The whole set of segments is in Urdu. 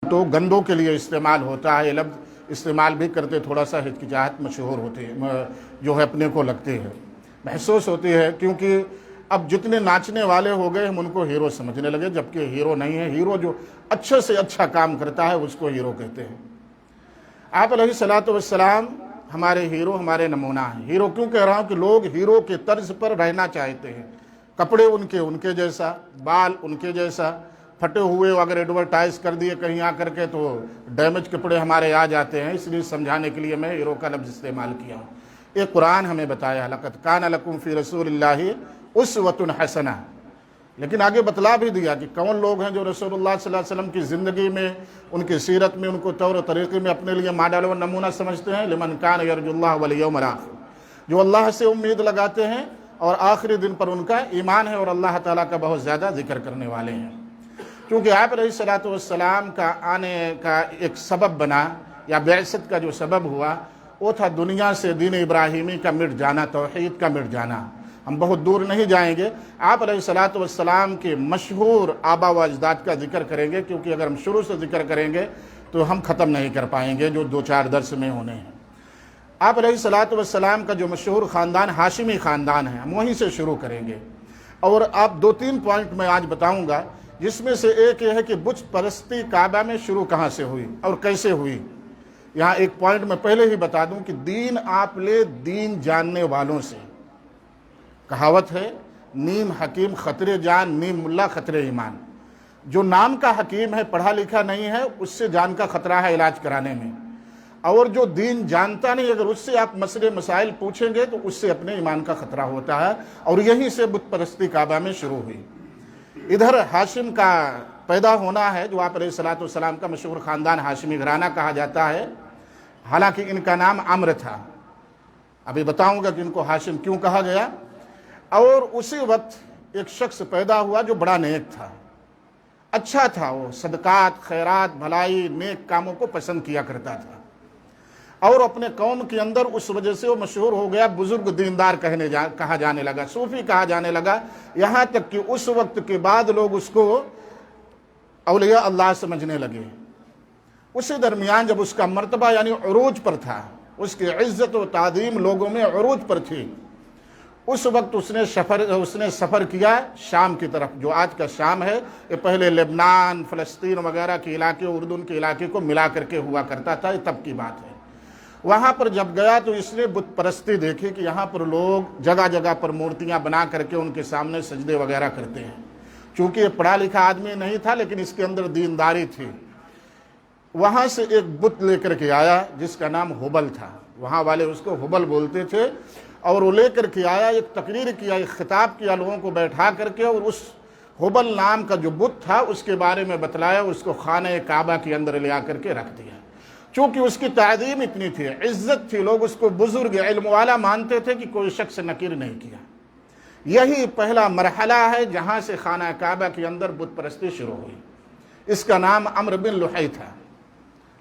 تو گندوں کے لیے استعمال ہوتا ہے، یہ لفظ استعمال بھی کرتے تھوڑا سا ہچکچاہٹ مشہور ہوتی ہے، جو ہے اپنے کو لگتی ہے، محسوس ہوتی ہے، کیونکہ اب جتنے ناچنے والے ہو گئے ہم ان کو ہیرو سمجھنے لگے، جبکہ ہیرو نہیں ہے۔ ہیرو جو اچھے سے اچھا کام کرتا ہے اس کو ہیرو کہتے ہیں۔ آپ علیہ الصلوۃ والسلام ہمارے ہیرو، ہمارے نمونہ ہیں۔ ہیرو کیوں کہہ رہا ہوں کہ لوگ ہیرو کے طرز پر رہنا چاہتے ہیں، کپڑے ان کے جیسا، بال ان کے جیسا، پھٹے ہوئے اگر ایڈورٹائز کر دیے کہیں آ کر کے تو ڈیمیج کپڑے ہمارے آ جاتے ہیں، اس لیے سمجھانے کے لیے میں ہیرو کا لفظ استعمال کیا ہوں۔ یہ قرآن ہمیں بتایا، لقد کان لکم فی رسول اللہ اسوۃ حسنہ، لیکن آگے بتلا بھی دیا کہ کون لوگ ہیں جو رسول اللہ صلی اللہ علیہ وسلم کی زندگی میں، ان کی سیرت میں، ان کو طور و طریقے میں اپنے لیے ماڈل و نمونہ سمجھتے ہیں۔ لمن کان یرجو اللہ والیوم الاخر، جو اللہ سے امید لگاتے ہیں اور آخری دن پر ان کا ایمان ہے اور اللہ تعالیٰ کا بہت زیادہ ذکر کرنے والے ہیں۔ کیونکہ آپ علیہ الصلوۃ والسلام کا آنے کا ایک سبب بنا، یا بعثت کا جو سبب ہوا، وہ تھا دنیا سے دین ابراہیمی کا مٹ جانا، توحید کا مٹ جانا۔ ہم بہت دور نہیں جائیں گے، آپ علیہ الصلوۃ والسلام کے مشہور آبا و اجداد کا ذکر کریں گے، کیونکہ اگر ہم شروع سے ذکر کریں گے تو ہم ختم نہیں کر پائیں گے جو دو چار درس میں ہونے ہیں۔ آپ علیہ الصلوۃ والسلام کا جو مشہور خاندان ہاشمی خاندان ہے، ہم وہیں سے شروع کریں گے، اور آپ دو تین پوائنٹ میں آج بتاؤں گا، جس میں سے ایک یہ ہے کہ بت پرستی کعبہ میں شروع کہاں سے ہوئی اور کیسے ہوئی۔ یہاں ایک پوائنٹ میں پہلے ہی بتا دوں کہ دین آپ لے دین جاننے والوں سے۔ کہاوت ہے، نیم حکیم خطرے جان، نیم ملا خطرے ایمان۔ جو نام کا حکیم ہے، پڑھا لکھا نہیں ہے، اس سے جان کا خطرہ ہے علاج کرانے میں، اور جو دین جانتا نہیں، اگر اس سے آپ مسئلے مسائل پوچھیں گے تو اس سے اپنے ایمان کا خطرہ ہوتا ہے، اور یہیں سے بت پرستی کعبہ میں شروع ہوئی۔ ادھر ہاشم کا پیدا ہونا ہے، جو آپ علیہ الصلوۃ والسلام کا مشہور خاندان ہاشمی گھرانہ کہا جاتا ہے، حالانکہ ان کا نام عمرو تھا۔ ابھی بتاؤں گا کہ ان کو ہاشم کیوں کہا گیا۔ اور اسی وقت ایک شخص پیدا ہوا جو بڑا نیک تھا، اچھا تھا، وہ صدقات، خیرات، بھلائی، نیک کاموں کو پسند کیا کرتا تھا، اور اپنے قوم کے اندر اس وجہ سے وہ مشہور ہو گیا، بزرگ دیندار کہا جانے لگا، صوفی کہا جانے لگا، یہاں تک کہ اس وقت کے بعد لوگ اس کو اولیاء اللہ سمجھنے لگے۔ اسی درمیان جب اس کا مرتبہ یعنی عروج پر تھا، اس کی عزت و تعظیم لوگوں میں عروج پر تھی، اس وقت اس نے سفر کیا شام کی طرف، جو آج کا شام ہے، یہ پہلے لبنان، فلسطین وغیرہ کے علاقے، اردن کے علاقے کو ملا کر کے ہوا کرتا تھا، یہ تب کی بات ہے۔ وہاں پر جب گیا تو اس نے بت پرستی دیکھی کہ یہاں پر لوگ جگہ جگہ پر مورتیاں بنا کر کے ان کے سامنے سجدے وغیرہ کرتے ہیں۔ چونکہ یہ پڑھا لکھا آدمی نہیں تھا، لیکن اس کے اندر دینداری تھی۔ وہاں سے ایک بت لے کر کے آیا جس کا نام ہبل تھا، وہاں والے اس کو ہبل بولتے تھے، اور وہ لے کر کے آیا، ایک تقریر کیا، ایک خطاب کیا لوگوں کو بیٹھا کر کے، اور اس ہبل نام کا جو بت تھا اس کے بارے میں بتلایا، اس کو خانہ کعبہ کے اندر لے آ کر کے رکھ دیا۔ چونکہ اس کی تعظیم اتنی تھی، عزت تھی، لوگ اس کو بزرگ علم والا مانتے تھے کہ کوئی شخص نکیر نہیں کیا۔ یہی پہلا مرحلہ ہے جہاں سے خانہ کعبہ کے اندر بت پرستی شروع ہوئی۔ اس کا نام عمرو بن لحی تھا۔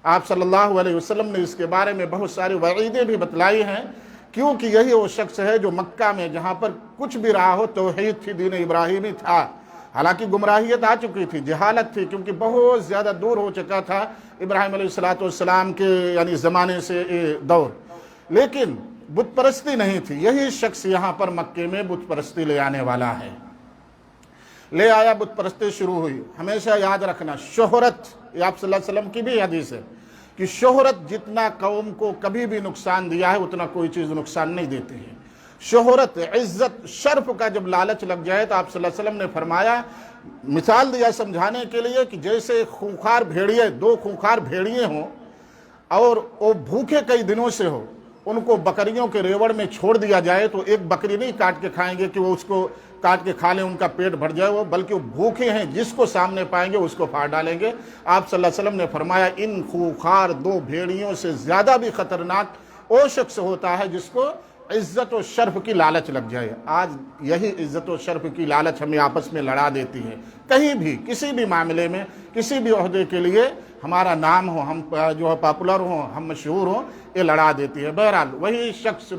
آپ صلی اللہ علیہ وسلم نے اس کے بارے میں بہت ساری وعیدیں بھی بتلائی ہیں، کیونکہ یہی وہ شخص ہے جو مکہ میں جہاں پر کچھ بھی رہا ہو، توحید تھی، دین ابراہیمی تھا، حالانکہ گمراہیت آ چکی تھی، جہالت تھی، کیونکہ بہت زیادہ دور ہو چکا تھا ابراہیم علیہ الصلوۃ والسلام کے یعنی زمانے سے دور، لیکن بت پرستی نہیں تھی۔ یہی شخص یہاں پر مکے میں بت پرستی لے آنے والا ہے، لے آیا، بت پرستی شروع ہوئی۔ ہمیشہ یاد رکھنا، شہرت، یہ آپ صلی اللہ علیہ وسلم کی بھی حدیث ہے کہ شہرت جتنا قوم کو کبھی بھی نقصان دیا ہے اتنا کوئی چیز نقصان نہیں دیتی ہے۔ شہرت، عزت، شرف کا جب لالچ لگ جائے تو آپ صلی اللہ علیہ وسلم نے فرمایا، مثال دیا سمجھانے کے لیے کہ جیسے خونخوار بھیڑیے، دو خونخوار بھیڑیے ہوں اور وہ بھوکے کئی دنوں سے ہو، ان کو بکریوں کے ریوڑ میں چھوڑ دیا جائے تو ایک بکری نہیں کاٹ کے کھائیں گے کہ وہ اس کو کاٹ کے کھا لیں، ان کا پیٹ بھر جائے، وہ بلکہ وہ بھوکے ہیں، جس کو سامنے پائیں گے اس کو پھاڑ ڈالیں گے۔ آپ صلی اللہ علیہ وسلم نے فرمایا، ان خونخوار دو بھیڑیوں سے زیادہ بھی خطرناک وہ شخص ہوتا ہے جس کو عزت و شرف کی لالچ لگ جائے۔ آج یہی عزت و شرف کی لالچ ہمیں آپس میں لڑا دیتی ہے، کہیں بھی کسی بھی معاملے میں، کسی بھی عہدے کے لیے ہمارا نام ہو، ہم جو ہے پاپولر ہوں، ہم مشہور ہوں، یہ لڑا دیتی ہے۔ بہرحال وہی شخص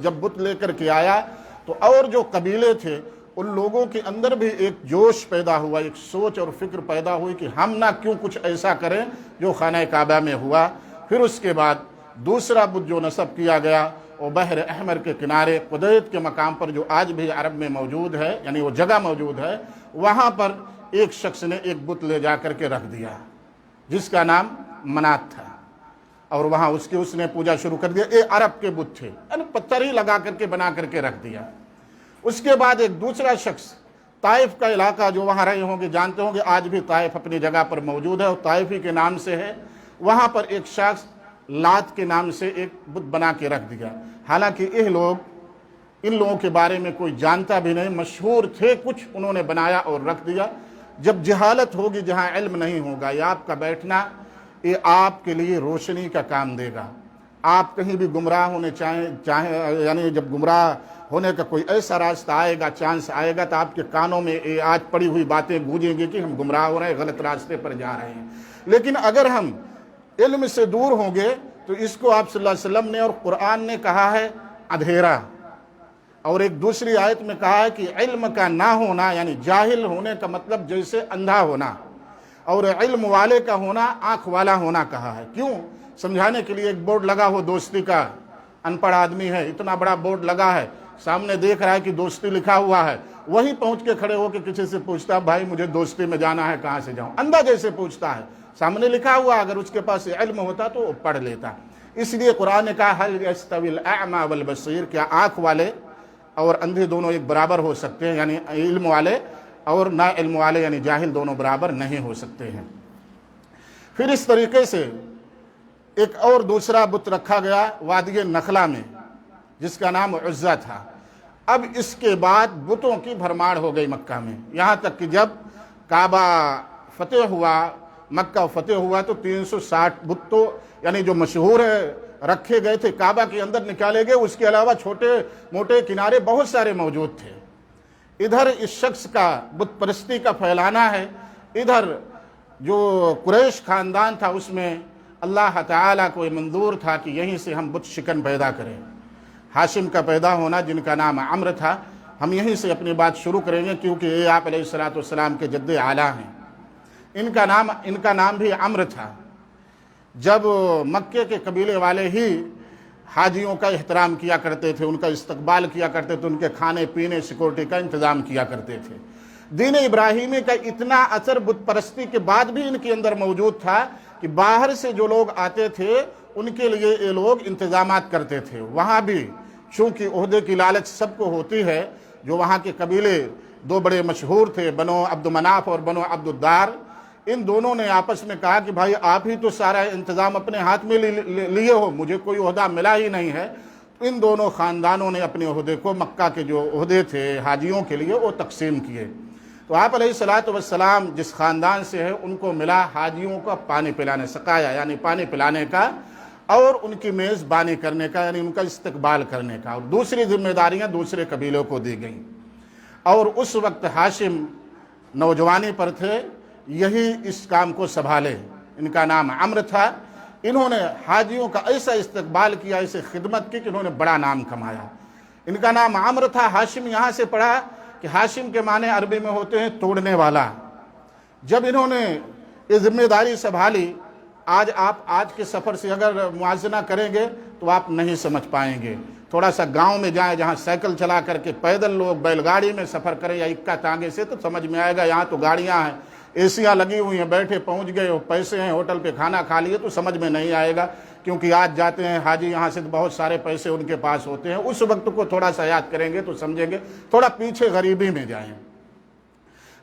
جب بت لے کر کے آیا تو اور جو قبیلے تھے ان لوگوں کے اندر بھی ایک جوش پیدا ہوا، ایک سوچ اور فکر پیدا ہوئی کہ ہم نہ کیوں کچھ ایسا کریں جو خانہ کعبہ میں ہوا۔ پھر اس کے بعد دوسرا بت جو نصب کیا گیا وہ بحر احمر کے کنارے قدیت کے مقام پر، جو آج بھی عرب میں موجود ہے، یعنی وہ جگہ موجود ہے، وہاں پر ایک شخص نے ایک بت لے جا کر کے رکھ دیا جس کا نام منات تھا، اور وہاں اس نے پوجا شروع کر دیا۔ یہ عرب کے بت تھے، یعنی پتھر ہی لگا کر کے بنا کر کے رکھ دیا۔ اس کے بعد ایک دوسرا شخص، طائف کا علاقہ جو وہاں رہے ہوں گے جانتے ہوں گے، آج بھی طائف اپنی جگہ پر موجود ہے اور طائفی کے نام سے ہے، وہاں پر ایک شخص لات کے نام سے ایک بت بنا کے رکھ دیا۔ حالانکہ ان لوگوں کے بارے میں کوئی جانتا بھی نہیں، مشہور تھے کچھ، انہوں نے بنایا اور رکھ دیا۔ جب جہالت ہوگی، جہاں علم نہیں ہوگا، یہ آپ کا بیٹھنا یہ آپ کے لیے روشنی کا کام دے گا۔ آپ کہیں بھی گمراہ ہونے چاہیں یعنی جب گمراہ ہونے کا کوئی ایسا راستہ آئے گا، چانس آئے گا، تو آپ کے کانوں میں آج پڑی ہوئی باتیں گونجیں گی کہ ہم گمراہ ہو رہے ہیں، غلط راستے پر جا رہے ہیں۔ لیکن اگر ہم علم سے دور ہوں گے تو اس کو آپ صلی اللہ علیہ وسلم نے اور قرآن نے کہا ہے اندھیرا، اور ایک دوسری آیت میں کہا ہے کہ علم کا نہ ہونا یعنی جاہل ہونے کا مطلب جیسے اندھا ہونا، اور علم والے کا ہونا آنکھ والا ہونا کہا ہے۔ کیوں؟ سمجھانے کے لیے ایک بورڈ لگا ہو دوستی کا، ان پڑھ آدمی ہے، اتنا بڑا بورڈ لگا ہے، سامنے دیکھ رہا ہے کہ دوستی لکھا ہوا ہے، وہیں پہنچ کے کھڑے ہو کے کسی سے پوچھتا بھائی مجھے دوستی میں جانا ہے، کہاں سے جاؤں؟ اندھا جیسے پوچھتا ہے، سامنے لکھا ہوا، اگر اس کے پاس علم ہوتا تو وہ پڑھ لیتا۔ اس لیے قرآن نے کہا هل يستوي الاعمى والبصير، کیا آنکھ والے اور اندھے دونوں ایک برابر ہو سکتے ہیں؟ یعنی علم والے اور نا علم والے یعنی جاہل دونوں برابر نہیں ہو سکتے ہیں۔ پھر اس طریقے سے ایک اور دوسرا بت رکھا گیا وادی نخلا میں جس کا نام عزہ تھا۔ اب اس کے بعد بتوں کی بھرمار ہو گئی مکہ میں، یہاں تک کہ جب کعبہ فتح ہوا، مکہ فتح ہوا، تو 360 بت تو یعنی جو مشہور ہے رکھے گئے تھے، کعبہ کے اندر نکالے گئے، اس کے علاوہ چھوٹے موٹے کنارے بہت سارے موجود تھے۔ ادھر اس شخص کا بت پرستی کا پھیلانا ہے، ادھر جو قریش خاندان تھا اس میں اللہ تعالیٰ کو یہ منظور تھا کہ یہیں سے ہم بت شکن پیدا کریں۔ ہاشم کا پیدا ہونا، جن کا نام عمرو تھا، ہم یہیں سے اپنی بات شروع کریں گے کیونکہ یہ آپ علیہ السلام کے جد اعلیٰ ہیں۔ ان کا نام بھی عمرو تھا۔ جب مکے کے قبیلے والے ہی حاجیوں کا احترام کیا کرتے تھے، ان کا استقبال کیا کرتے تھے، ان کے کھانے پینے سیکورٹی کا انتظام کیا کرتے تھے۔ دین ابراہیمی کا اتنا اثر بت پرستی کے بعد بھی ان کے اندر موجود تھا کہ باہر سے جو لوگ آتے تھے ان کے لیے یہ لوگ انتظامات کرتے تھے۔ وہاں بھی چونکہ عہدے کی لالچ سب کو ہوتی ہے، جو وہاں کے قبیلے دو بڑے مشہور تھے، بنو عبد مناف اور بنو عبد الدار، ان دونوں نے آپس میں کہا کہ بھائی آپ ہی تو سارا انتظام اپنے ہاتھ میں لیے ہو، مجھے کوئی عہدہ ملا ہی نہیں ہے۔ ان دونوں خاندانوں نے اپنے عہدے کو، مکہ کے جو عہدے تھے حاجیوں کے لیے، وہ تقسیم کیے۔ تو آپ علیہ السلام جس خاندان سے ہے ان کو ملا حاجیوں کا پانی پلانے، سقایا یعنی پانی پلانے کا، اور ان کی میزبانی کرنے کا یعنی ان کا استقبال کرنے کا، اور دوسری ذمہ داریاں دوسرے قبیلوں کو دی گئیں۔ اور اس وقت ہاشم نوجوانی پر تھے، یہی اس کام کو سنبھالے۔ ان کا نام عمرو تھا۔ انہوں نے حاجیوں کا ایسا استقبال کیا، ایسے خدمت کی کہ انہوں نے بڑا نام کمایا۔ ان کا نام عمرو تھا۔ ہاشم یہاں سے پڑھا کہ ہاشم کے معنی عربی میں ہوتے ہیں توڑنے والا۔ جب انہوں نے یہ ذمہ داری سنبھالی، آج کے سفر سے اگر موازنہ کریں گے تو آپ نہیں سمجھ پائیں گے۔ تھوڑا سا گاؤں میں جائیں جہاں سائیکل چلا کر کے پیدل لوگ بیل گاڑی میں سفر کریں یا اکا ٹانگے سے، تو سمجھ میں آئے گا۔ یہاں تو گاڑیاں ہیں، ایسیاں لگی ہوئی ہیں، بیٹھے پہنچ گئے، پیسے ہیں، ہوٹل پہ کھانا کھا لیے، تو سمجھ میں نہیں آئے گا۔ کیونکہ آج جاتے ہیں حاجی یہاں سے، بہت سارے پیسے ان کے پاس ہوتے ہیں، اس وقت کو تھوڑا سا یاد کریں گے تو سمجھیں گے۔ تھوڑا پیچھے غریبی میں جائیں۔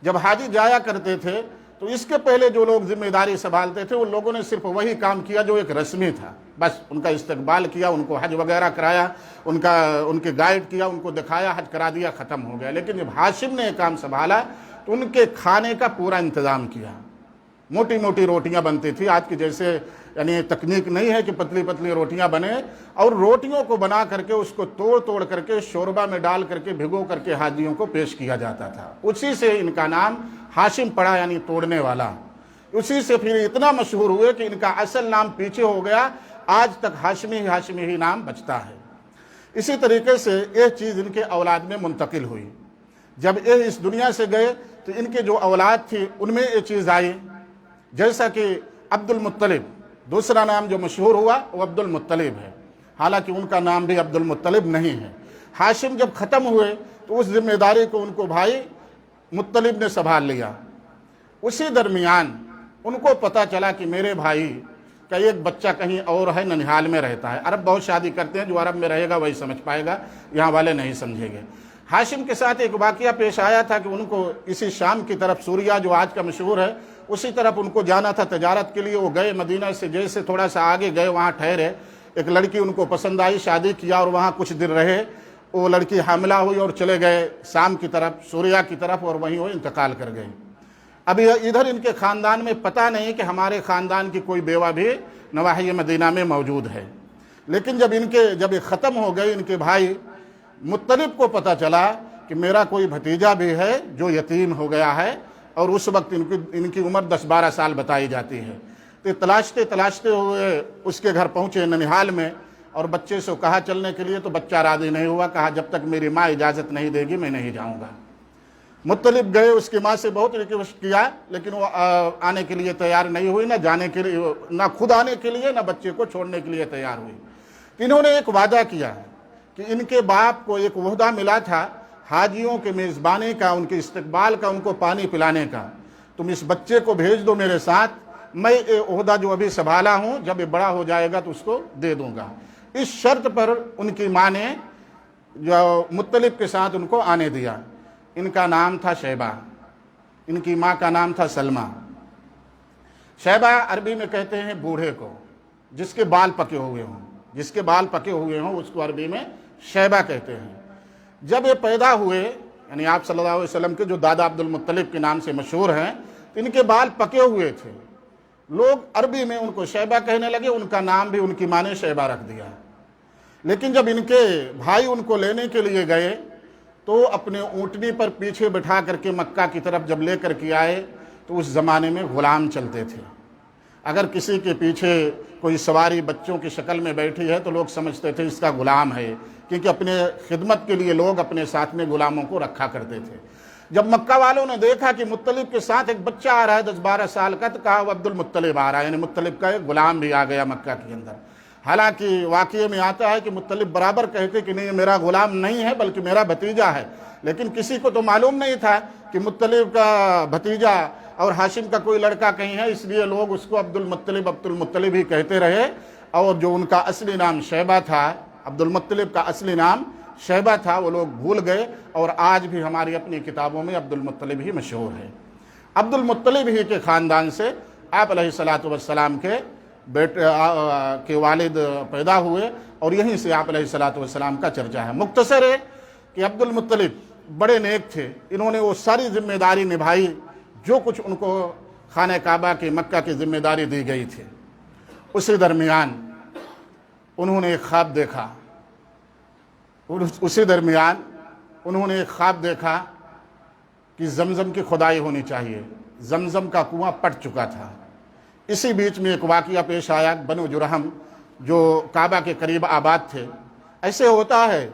جب حاجی جایا کرتے تھے تو اس کے پہلے جو لوگ ذمہ داری سنبھالتے تھے ان لوگوں نے صرف وہی کام کیا جو ایک رسمی تھا، بس ان کا استقبال کیا، ان کو حج وغیرہ کرایا، ان کے گائیڈ کیا، ان کو دکھایا، حج کرا دیا، ختم ہو گیا۔ لیکن جب ہاشم نے یہ کام سنبھالا تو ان کے کھانے کا پورا انتظام کیا۔ موٹی موٹی روٹیاں بنتی تھی، آج کی جیسے یعنی تکنیک نہیں ہے کہ پتلی پتلی روٹیاں بنے، اور روٹیوں کو بنا کر کے اس کو توڑ کر کے شوربہ میں ڈال کر کے بھگو کر کے حاجیوں کو پیش کیا جاتا تھا۔ اسی سے ان کا نام ہاشم پڑا، یعنی توڑنے والا۔ اسی سے پھر اتنا مشہور ہوئے کہ ان کا اصل نام پیچھے ہو گیا، آج تک ہاشمی ہی نام بچتا ہے۔ اسی طریقے سے یہ چیز ان کے اولاد میں منتقل ہوئی۔ جب یہ اس دنیا سے گئے تو ان کے جو اولاد تھی ان میں یہ چیز آئی، جیسا کہ عبد المطلب، دوسرا نام جو مشہور ہوا وہ عبد المطلب ہے، حالانکہ ان کا نام بھی عبد المطلب نہیں ہے۔ ہاشم جب ختم ہوئے تو اس ذمہ داری کو ان کو بھائی مطلب نے سنبھال لیا۔ اسی درمیان ان کو پتہ چلا کہ میرے بھائی کا ایک بچہ کہیں اور ہے، ننہال میں رہتا ہے۔ عرب بہت شادی کرتے ہیں، جو عرب میں رہے گا وہی سمجھ پائے گا، یہاں والے نہیں سمجھیں گے۔ ہاشم کے ساتھ ایک واقعہ پیش آیا تھا کہ ان کو اسی شام کی طرف، سوریا جو آج کا مشہور ہے، اسی طرف ان کو جانا تھا تجارت کے لیے۔ وہ گئے مدینہ سے جیسے تھوڑا سا آگے گئے، وہاں ٹھہرے، ایک لڑکی ان کو پسند آئی، شادی کیا اور وہاں کچھ دن رہے۔ وہ لڑکی حاملہ ہوئی اور چلے گئے شام کی طرف، سوریا کی طرف، اور وہیں وہ انتقال کر گئی۔ ابھی ادھر ان کے خاندان میں پتہ نہیں کہ ہمارے خاندان کی کوئی بیوہ بھی نواحی مدینہ میں موجود ہے، لیکن جب یہ ختم ہو گئے، ان کے بھائی مطلب کو پتہ چلا کہ میرا کوئی بھتیجا بھی ہے جو یتیم ہو گیا ہے، اور اس وقت ان کی عمر 10-12 سال بتائی جاتی ہے۔ تو تلاشتے ہوئے اس کے گھر پہنچے ننہال میں، اور بچے سے کہا چلنے کے لیے، تو بچہ راضی نہیں ہوا، کہا جب تک میری ماں اجازت نہیں دے گی میں نہیں جاؤں گا۔ مطلب گئے، اس کی ماں سے بہت ریکویسٹ کیا، لیکن وہ آنے کے لیے تیار نہیں ہوئی، نہ جانے کے لیے، نہ خود آنے کے لیے، نہ بچے کو چھوڑنے کے لیے تیار ہوئی۔ انہوں نے ایک وعدہ کیا کہ ان کے باپ کو ایک عہدہ ملا تھا حاجیوں کے میزبانی کا، ان کے استقبال کا، ان کو پانی پلانے کا، تم اس بچے کو بھیج دو میرے ساتھ، میں یہ عہدہ جو ابھی سنبھالا ہوں جب یہ بڑا ہو جائے گا تو اس کو دے دوں گا۔ اس شرط پر ان کی ماں نے جو مطلب کے ساتھ ان کو آنے دیا۔ ان کا نام تھا شیبہ، ان کی ماں کا نام تھا سلمہ۔ شیبہ عربی میں کہتے ہیں بوڑھے کو، جس کے بال پکے ہوئے ہوں، اس کو عربی میں شیبہ کہتے ہیں۔ جب یہ پیدا ہوئے، یعنی آپ صلی اللہ علیہ وسلم کے جو دادا عبد المطلب کے نام سے مشہور ہیں، ان کے بال پکے ہوئے تھے، لوگ عربی میں ان کو شیبہ کہنے لگے، ان کا نام بھی ان کی ماں نے شیبہ رکھ دیا۔ لیکن جب ان کے بھائی ان کو لینے کے لیے گئے تو اپنے اونٹنی پر پیچھے بٹھا کر کے مکہ کی طرف جب لے کر کے آئے تو اس زمانے میں غلام چلتے تھے۔ اگر کسی کے پیچھے کوئی سواری بچوں کی شکل میں بیٹھی ہے تو لوگ سمجھتے تھے اس کا غلام ہے، کیونکہ اپنے خدمت کے لیے لوگ اپنے ساتھ میں غلاموں کو رکھا کرتے تھے۔ جب مکہ والوں نے دیکھا کہ مطلب کے ساتھ ایک بچہ آ رہا ہے 10-12 سال کا، تو کہا وہ عبد المطلب آ رہا ہے، یعنی مطلب کا ایک غلام بھی آ گیا مکہ کے اندر۔ حالانکہ واقعے میں آتا ہے کہ مطلب برابر کہتے کہ نہیں میرا غلام نہیں ہے بلکہ میرا بھتیجا ہے، لیکن کسی کو تو معلوم نہیں تھا کہ مطلب کا بھتیجا اور ہاشم کا کوئی لڑکا کہیں ہے، اس لیے لوگ اس کو عبد المطلب ہی کہتے رہے، اور جو ان کا اصلی نام شیبہ تھا، عبد المطلب کا اصلی نام شیبہ تھا، وہ لوگ بھول گئے، اور آج بھی ہماری اپنی کتابوں میں عبد المطلب ہی مشہور ہے۔ عبد المطلب ہی کے خاندان سے آپ علیہ الصلوۃ والسلام کے بیٹے کے والد پیدا ہوئے، اور یہیں سے آپ علیہ الصلوۃ والسلام کا چرچا ہے۔ مختصر ہے کہ عبد المطلب بڑے نیک تھے، انہوں نے وہ ساری ذمہ داری نبھائی جو کچھ ان کو خانہ کعبہ کی مکہ کی ذمہ داری دی گئی تھی۔ اسی درمیان انہوں نے ایک خواب دیکھا، کہ زمزم کی کھدائی ہونی چاہیے، زمزم کا کنواں پٹ چکا تھا۔ اسی بیچ میں ایک واقعہ پیش آیا، بنو جرہم جو کعبہ کے قریب آباد تھے۔ ایسے ہوتا ہے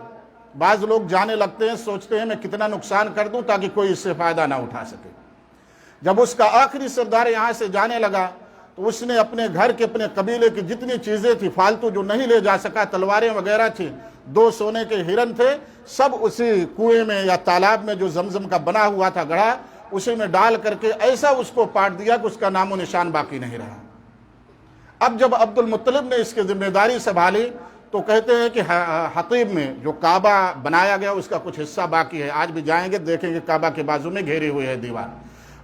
بعض لوگ جانے لگتے ہیں، سوچتے ہیں میں کتنا نقصان کر دوں تاکہ کوئی اس سے فائدہ نہ اٹھا سکے۔ جب اس کا آخری سردار یہاں سے جانے لگا تو اس نے اپنے گھر کے، اپنے قبیلے کی جتنی چیزیں تھیں فالتو جو نہیں لے جا سکا، تلواریں وغیرہ تھیں، 2 سونے کے ہرن تھے، سب اسی کنویں میں یا تالاب میں جو زمزم کا بنا ہوا تھا گڑھا، اسی میں ڈال کر کے ایسا اس کو پاٹ دیا کہ اس کا نام و نشان باقی نہیں رہا۔ اب جب عبد المطلب نے اس کی ذمہ داری سنبھالی تو کہتے ہیں کہ حطیب میں جو کعبہ بنایا گیا اس کا کچھ حصہ باقی ہے، آج بھی جائیں گے دیکھیں گے کعبہ کے بازو میں گھیری ہوئی ہے دیوار۔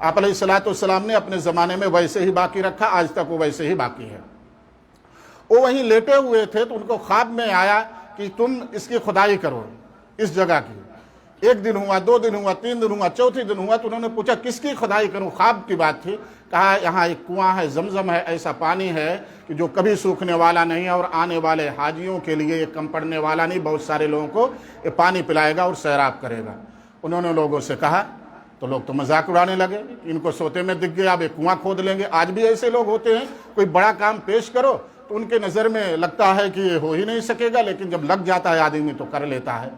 آپ علیہ الصلوۃ والسلام نے اپنے زمانے میں ویسے ہی باقی رکھا، آج تک وہ ویسے ہی باقی ہے۔ وہ وہیں لیٹے ہوئے تھے تو ان کو خواب میں آیا کہ تم اس کی کھدائی کرو، اس جگہ کی۔ 1 دن ہوا، 2 دن ہوا، 3 دن ہوا، چوتھے دن ہوا تو انہوں نے پوچھا کس کی کھدائی کروں؟ خواب کی بات تھی۔ کہا یہاں ایک کنواں ہے، زمزم ہے، ایسا پانی ہے کہ جو کبھی سوکھنے والا نہیں ہے، اور آنے والے حاجیوں کے لیے یہ کم پڑنے والا نہیں، بہت سارے لوگوں کو یہ پانی پلائے گا اور سیراب کرے گا۔ انہوں نے لوگوں سے کہا تو لوگ تو مذاق اڑانے لگے، ان کو سوتے میں دکھ گیا، اب ایک کنواں کھود لیں گے۔ آج بھی ایسے لوگ ہوتے ہیں، کوئی بڑا کام پیش کرو تو ان کے نظر میں لگتا ہے کہ یہ ہو ہی نہیں سکے گا، لیکن جب لگ جاتا ہے آدمی تو کر لیتا ہے۔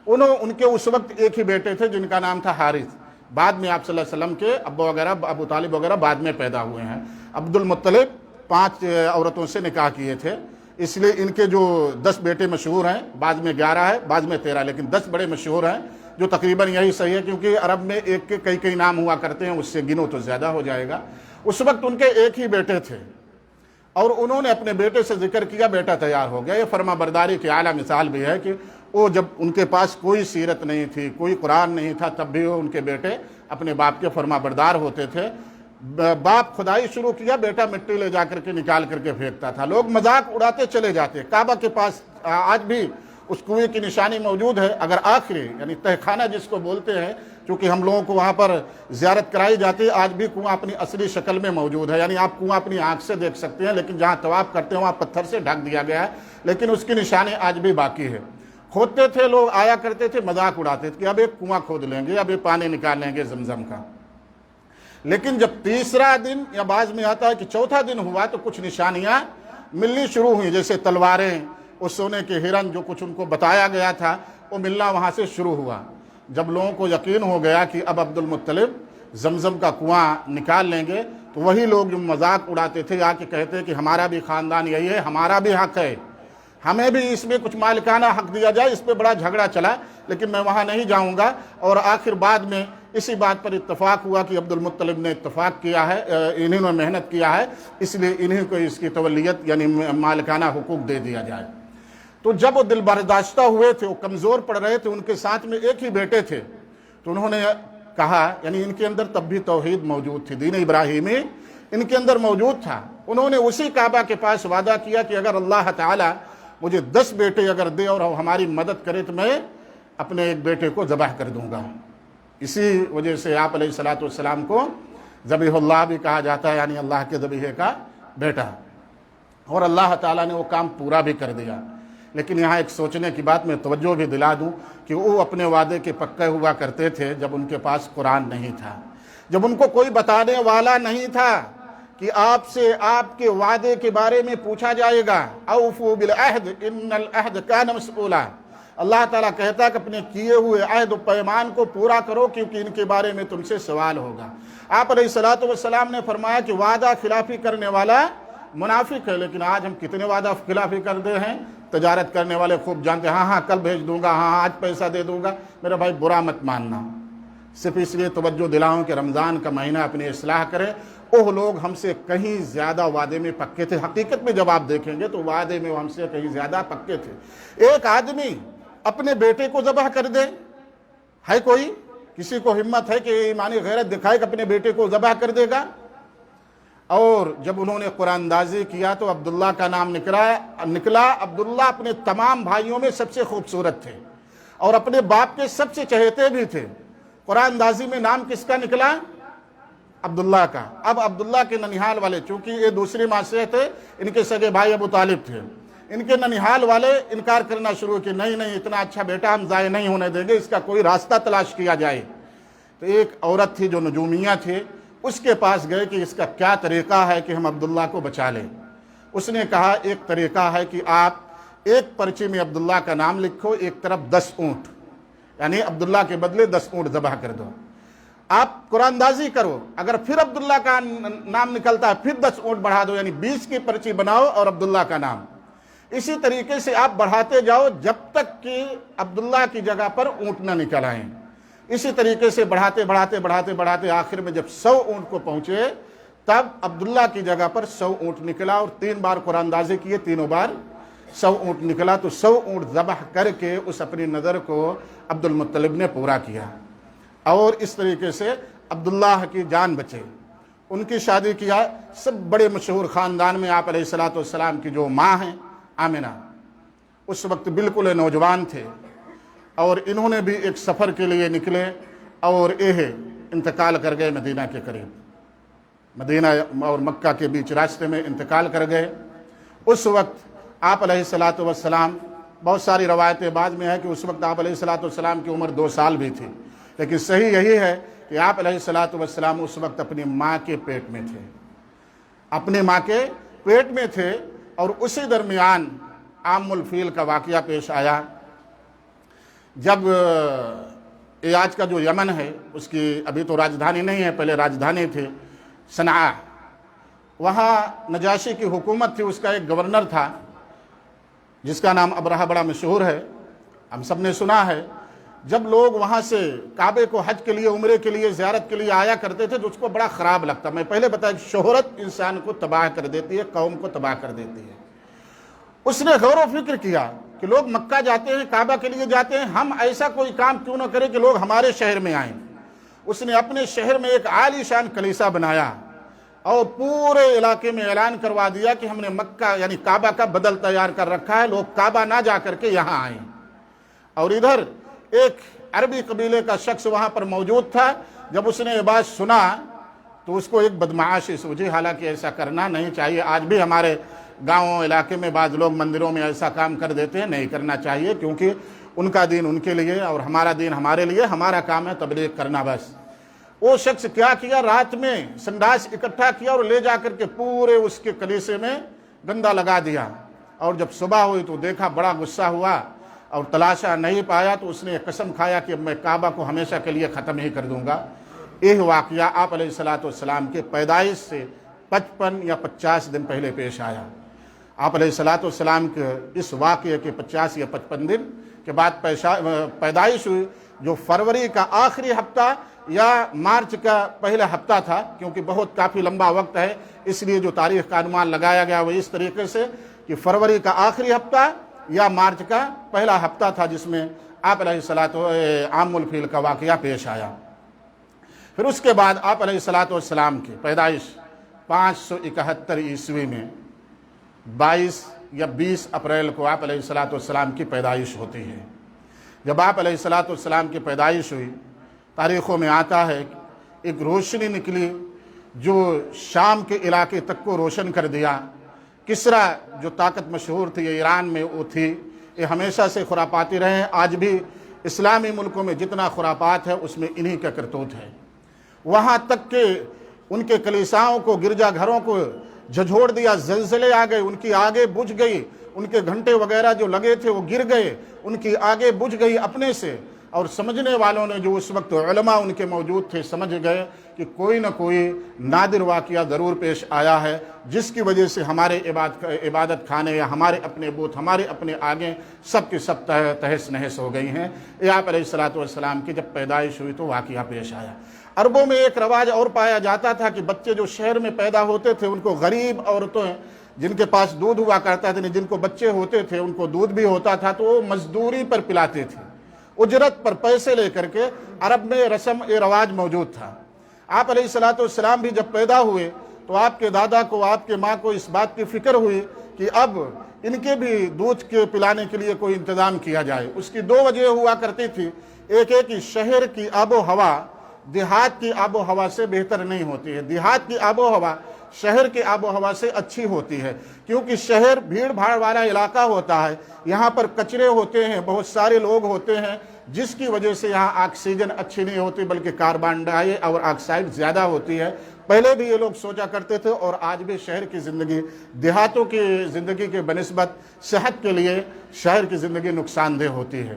ان کے اس وقت ایک ہی بیٹے تھے جن کا نام تھا حارث. بعد میں آپ صلی اللہ علیہ وسلم کے ابو وغیرہ ابو طالب وغیرہ بعد میں پیدا ہوئے ہیں. عبد المطلب 5 عورتوں سے نکاح کیے تھے، اس لیے ان کے جو 10 بیٹے مشہور ہیں، بعض میں 11 ہے بعض میں 13، لیکن 10 بڑے مشہور ہیں جو تقریباً یہی صحیح ہے، کیونکہ عرب میں ایک کے کئی نام ہوا کرتے ہیں، اس سے گنو تو زیادہ ہو جائے گا. اس وقت ان کے ایک ہی بیٹے تھے اور انہوں نے اپنے بیٹے سے ذکر کیا، بیٹا تیار ہو گیا. یہ فرما برداری کی اعلیٰ مثال بھی ہے کہ وہ جب ان کے پاس کوئی سیرت نہیں تھی، کوئی قرآن نہیں تھا، تب بھی وہ ان کے بیٹے اپنے باپ کے فرما بردار ہوتے تھے. باپ خدائی شروع کیا، بیٹا مٹی لے جا کر کے نکال کر کے پھینکتا تھا. لوگ مذاق اڑاتے چلے جاتے. کعبہ کے پاس آج بھی اس کنویں کی نشانی موجود ہے. اگر آخری یعنی تہخانہ جس کو بولتے ہیں، چونکہ ہم لوگوں کو وہاں پر زیارت کرائی جاتی ہے، آج بھی کنواں اپنی اصلی شکل میں موجود ہے. یعنی آپ کنواں اپنی آنکھ سے دیکھ سکتے ہیں، لیکن جہاں طواف کرتے ہیں وہاں پتھر سے ڈھک دیا گیا ہے، لیکن اس کی نشانی آج بھی باقی ہے. کھودتے تھے لوگ، آیا کرتے تھے، مذاق اڑاتے تھے کہ اب ایک کنواں کھود لیں گے، اب یہ پانی نکال لیں گے زمزم کا. لیکن جب تیسرا دن یا بعض میں آتا ہے کہ چوتھا دن ہوا تو کچھ نشانیاں ملنی شروع ہوئیں، جیسے تلواریں، اور سونے کے ہرن، جو کچھ ان کو بتایا گیا تھا وہ ملنا وہاں سے شروع ہوا. جب لوگوں کو یقین ہو گیا کہ اب عبد المطلب زمزم کا کنواں نکال لیں گے، تو وہی لوگ جو مذاق اڑاتے تھے آ کے کہتے کہ ہمارا بھی خاندان یہی ہے، ہمارا بھی حق ہے، ہمیں بھی اس میں کچھ مالکانہ حق دیا جائے. اس پہ بڑا جھگڑا چلا، لیکن میں وہاں نہیں جاؤں گا. اور آخر بعد میں اسی بات پر اتفاق ہوا کہ عبد المطلب نے اتفاق کیا ہے، انہوں نے محنت کیا ہے، اس لیے انہیں کو اس کی تولیت یعنی مالکانہ حقوق دے دیا جائے. تو جب وہ دل برداشتہ ہوئے تھے، وہ کمزور پڑ رہے تھے، ان کے ساتھ میں ایک ہی بیٹے تھے، تو انہوں نے کہا، یعنی ان کے اندر تب بھی توحید موجود تھی، دین ابراہیمی ان کے اندر موجود تھا. انہوں نے اسی کعبہ کے پاس وعدہ کیا کہ اگر اللہ تعالی مجھے 10 بیٹے اگر دے اور ہماری مدد کرے تو میں اپنے ایک بیٹے کو ذبح کر دوں گا. اسی وجہ سے آپ علیہ الصلوۃ والسلام کو ذبیح اللہ بھی کہا جاتا ہے، یعنی اللہ کے ذبیحے کا بیٹا. اور اللہ تعالیٰ نے وہ کام پورا بھی کر دیا. لیکن یہاں ایک سوچنے کی بات میں توجہ بھی دلا دوں کہ وہ اپنے وعدے کے پکے ہوا کرتے تھے جب ان کے پاس قرآن نہیں تھا، جب ان کو کوئی بتانے والا نہیں تھا کہ آپ سے آپ کے وعدے کے بارے میں پوچھا جائے گا. اوفوا بالعہد ان العہد کان مسئولا. اللہ تعالیٰ کہتا ہے کہ اپنے کیے ہوئے عہد و پیمان کو پورا کرو، کیونکہ ان کے بارے میں تم سے سوال ہوگا. آپ علیہ الصلوۃ والسلام نے فرمایا کہ وعدہ خلافی کرنے والا منافق ہے. لیکن آج ہم کتنے وعدہ خلافی کرتے ہیں. تجارت کرنے والے خوب جانتے ہیں، ہاں کل بھیج دوں گا، ہاں آج پیسہ دے دوں گا. میرا بھائی برا مت ماننا، صرف اس لیے توجہ دلاؤں کہ رمضان کا مہینہ اپنی اصلاح کرے. وہ لوگ ہم سے کہیں زیادہ وعدے میں پکے تھے. حقیقت میں جب آپ دیکھیں گے تو وعدے میں وہ ہم سے کہیں زیادہ پکے تھے. ایک آدمی اپنے بیٹے کو ذبح کر دے، ہے کوئی کسی کو ہمت ہے کہ ایمانی غیرت دکھائے کہ اپنے بیٹے کو ذبح کر دے گا؟ اور جب انہوں نے قرآن اندازی کیا تو عبداللہ کا نام نکلا. عبداللہ اپنے تمام بھائیوں میں سب سے خوبصورت تھے اور اپنے باپ کے سب سے چہیتے بھی تھے. قرآن اندازی میں نام کس کا نکلا؟ عبداللہ کا. اب عبداللہ کے ننیحال والے، چونکہ یہ دوسری ماں سے تھے، ان کے سگے بھائی ابو طالب تھے، ان کے ننیحال والے انکار کرنا شروع کہ نہیں اتنا اچھا بیٹا ہم ضائع نہیں ہونے دیں گے، اس کا کوئی راستہ تلاش کیا جائے. تو ایک عورت تھی جو نجومیہ تھی، اس کے پاس گئے کہ اس کا کیا طریقہ ہے کہ ہم عبداللہ کو بچا لیں. اس نے کہا ایک طریقہ ہے کہ آپ ایک پرچی میں عبداللہ کا نام لکھو، ایک طرف 10 اونٹ، یعنی عبداللہ کے بدلے 10 اونٹ ذبح کر دو. آپ قرآن اندازی کرو، اگر پھر عبداللہ کا نام نکلتا ہے پھر 10 اونٹ بڑھا دو، یعنی 20 کی پرچی بناؤ اور عبداللہ کا نام. اسی طریقے سے آپ بڑھاتے جاؤ جب تک کہ عبداللہ کی جگہ پر اونٹ نہ نکل آئیں. اسی طریقے سے بڑھاتے آخر میں جب 100 اونٹ کو پہنچے تب عبداللہ کی جگہ پر 100 اونٹ نکلا. اور 3 بار قرآن اندازی کیے، تینوں بار 100 اونٹ نکلا. تو 100 اونٹ ذبح کر کے اس اپنی نظر کو عبد المطلب نے پورا کیا اور اس طریقے سے عبداللہ کی جان بچے. ان کی شادی کیا. سب بڑے مشہور خاندان میں آپ علیہ الصلوۃ والسلام کی جو ماں ہیں آمنہ، اس وقت بالکل نوجوان تھے اور انہوں نے بھی ایک سفر کے لیے نکلے اور انتقال کر گئے مدینہ کے قریب. مدینہ اور مکہ کے بیچ راستے میں انتقال کر گئے. اس وقت آپ علیہ الصلوۃ والسلام، بہت ساری روایتیں بعد میں ہے کہ اس وقت آپ علیہ الصلوۃ والسلام کی عمر 2 سال بھی تھی، لیکن صحیح یہی ہے کہ آپ علیہ الصلوۃ والسلام اس وقت اپنی ماں کے پیٹ میں تھے، اپنے ماں کے پیٹ میں تھے. اور اسی درمیان عام الفیل کا واقعہ پیش آیا. جب یہ آج کا جو یمن ہے اس کی ابھی تو راجدھانی نہیں ہے، پہلے راجدھانی تھی صنعاء، وہاں نجاشی کی حکومت تھی، اس کا ایک گورنر تھا جس کا نام ابرہہ بڑا مشہور ہے، ہم سب نے سنا ہے۔ جب لوگ وہاں سے کعبے کو حج کے لیے، عمرے کے لیے، زیارت کے لیے آیا کرتے تھے تو اس کو بڑا خراب لگتا۔ میں پہلے بتایا کہ شہرت انسان کو تباہ کر دیتی ہے، قوم کو تباہ کر دیتی ہے۔ اس نے غور و فکر کیا کہ لوگ مکہ جاتے ہیں، کعبہ کے لیے جاتے ہیں، ہم ایسا کوئی کام کیوں نہ کریں کہ لوگ ہمارے شہر میں آئیں۔ اس نے اپنے شہر میں ایک عالی شان کلیسا بنایا اور پورے علاقے میں اعلان کروا دیا کہ ہم نے مکہ یعنی کعبہ کا بدل تیار کر رکھا ہے، لوگ کعبہ نہ جا کر کے یہاں آئیں۔ اور ادھر ایک عربی قبیلے کا شخص وہاں پر موجود تھا، جب اس نے یہ بات سنا تو اس کو ایک بدمعاشی سوچی، حالانکہ ایسا کرنا نہیں چاہیے۔ آج بھی ہمارے گاؤں علاقے میں بعض لوگ مندروں میں ایسا کام کر دیتے ہیں، نہیں کرنا چاہیے، کیونکہ ان کا دین ان کے لیے اور ہمارا دین ہمارے لیے، ہمارا کام ہے تبلیغ کرنا بس۔ وہ شخص کیا کیا، رات میں سنڈاس اکٹھا کیا اور لے جا کر کے پورے اس کے کلیسے میں گندا لگا دیا، اور جب صبح ہوئی تو دیکھا، بڑا غصہ ہوا اور تلاشا نہیں پایا تو اس نے قسم کھایا کہ اب میں کعبہ کو ہمیشہ کے لیے ختم ہی کر دوں گا۔ یہ واقعہ آپ علیہ السلام کے پیدائش سے 55 یا 50 دن پہلے پیش آیا۔ آپ علیہ السلام کے اس واقعے کے 50 یا 55 دن کے بعد پیدائش ہوئی، جو فروری کا آخری ہفتہ یا مارچ کا پہلا ہفتہ تھا، کیونکہ بہت کافی لمبا وقت ہے، اس لیے جو تاریخ کا انمان لگایا گیا وہ اس طریقے سے کہ فروری کا آخری ہفتہ یا مارچ کا پہلا ہفتہ تھا، جس میں آپ علیہ عام الفیل کا واقعہ پیش آیا۔ پھر اس کے بعد آپ علیہ السلام کی پیدائش 571 عیسوی میں 22 یا 20 اپریل کو آپ علیہ السلام کی پیدائش ہوتی ہے۔ جب آپ علیہ السلام کی پیدائش ہوئی، تاریخوں میں آتا ہے ایک روشنی نکلی جو شام کے علاقے تک کو روشن کر دیا۔ کسرا جو طاقت مشہور تھی، یہ ایران میں وہ تھی، یہ ہمیشہ سے خرافاتی رہے ہیں، آج بھی اسلامی ملکوں میں جتنا خرافات ہے اس میں انہی کا کرتوت ہے۔ وہاں تک کہ ان کے کلیساؤں کو، گرجا گھروں کو جھنجھوڑ دیا، زلزلے آ گئے، ان کی آگے بجھ گئی، ان کے گھنٹے وغیرہ جو لگے تھے وہ گر گئے، ان کی آگے بجھ گئی اپنے سے، اور سمجھنے والوں نے جو اس وقت علماء ان کے موجود تھے سمجھ گئے کہ کوئی نہ کوئی نادر واقعہ ضرور پیش آیا ہے، جس کی وجہ سے ہمارے عبادت خانے یا ہمارے اپنے بت، ہمارے اپنے آگے سب کی سب تہس نہس ہو گئی ہیں۔ یہ آپ علیہ السلام کی جب پیدائش ہوئی تو واقعہ پیش آیا۔ عربوں میں ایک رواج اور پایا جاتا تھا کہ بچے جو شہر میں پیدا ہوتے تھے ان کو غریب عورتوں جن کے پاس دودھ ہوا کرتا تھا، جن کو بچے ہوتے تھے ان کو دودھ بھی ہوتا تھا تو وہ مزدوری پر پلاتے تھے، اجرت پر پیسے لے کر کے۔ عرب میں رسم رواج موجود تھا۔ آپ علیہ السلام بھی جب پیدا ہوئے تو آپ کے دادا کو، آپ کے ماں کو اس بات کی فکر ہوئی کہ اب ان کے بھی دودھ کے پلانے کے لیے کوئی انتظام کیا جائے۔ اس کی دو وجہ ہوا کرتی تھی، ایک ہے کہ شہر کی آب و ہوا دیہات کی آب و ہوا سے بہتر نہیں ہوتی ہے، دیہات کی آب و ہوا شہر کی آب و ہوا سے اچھی ہوتی ہے، کیونکہ شہر بھیڑ بھاڑ والا علاقہ ہوتا ہے، یہاں پر کچرے ہوتے ہیں، بہت سارے لوگ ہوتے ہیں، جس کی وجہ سے یہاں آکسیجن اچھی نہیں ہوتی بلکہ کاربن ڈائی اور آکسائڈ زیادہ ہوتی ہے۔ پہلے بھی یہ لوگ سوچا کرتے تھے، اور آج بھی شہر کی زندگی دیہاتوں کی زندگی کے بنسبت صحت کے لیے شہر کی زندگی نقصان دہ ہوتی ہے۔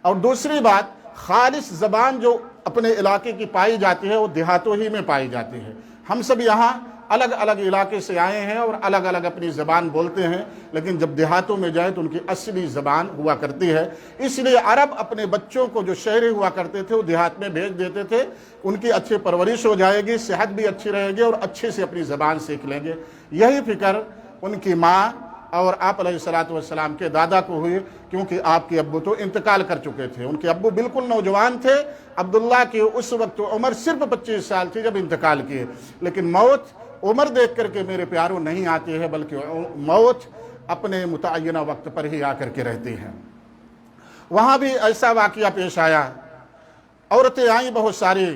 اور دوسری بات، خالص زبان جو اپنے علاقے کی پائی جاتی ہے وہ دیہاتوں ہی میں پائی جاتی ہے۔ ہم سب یہاں الگ الگ علاقے سے آئے ہیں اور الگ الگ اپنی زبان بولتے ہیں، لیکن جب دیہاتوں میں جائیں تو ان کی اصلی زبان ہوا کرتی ہے۔ اس لیے عرب اپنے بچوں کو جو شہری ہوا کرتے تھے وہ دیہات میں بھیج دیتے تھے، ان کی اچھی پرورش ہو جائے گی، صحت بھی اچھی رہے گی اور اچھے سے اپنی زبان سیکھ لیں گے۔ یہی فکر ان کی ماں اور آپ علیہ السلام کے دادا کو ہوئی، کیونکہ آپ کے ابو تو انتقال کر چکے تھے، ان کے ابو بالکل نوجوان تھے۔ عبداللہ کی اس وقت عمر صرف 25 سال تھی جب انتقال کیے، لیکن موت عمر دیکھ کر کے میرے پیاروں نہیں آتی ہے، بلکہ موت اپنے متعینہ وقت پر ہی آ کر کے رہتی ہے۔ وہاں بھی ایسا واقعہ پیش آیا، عورتیں آئیں بہت ساری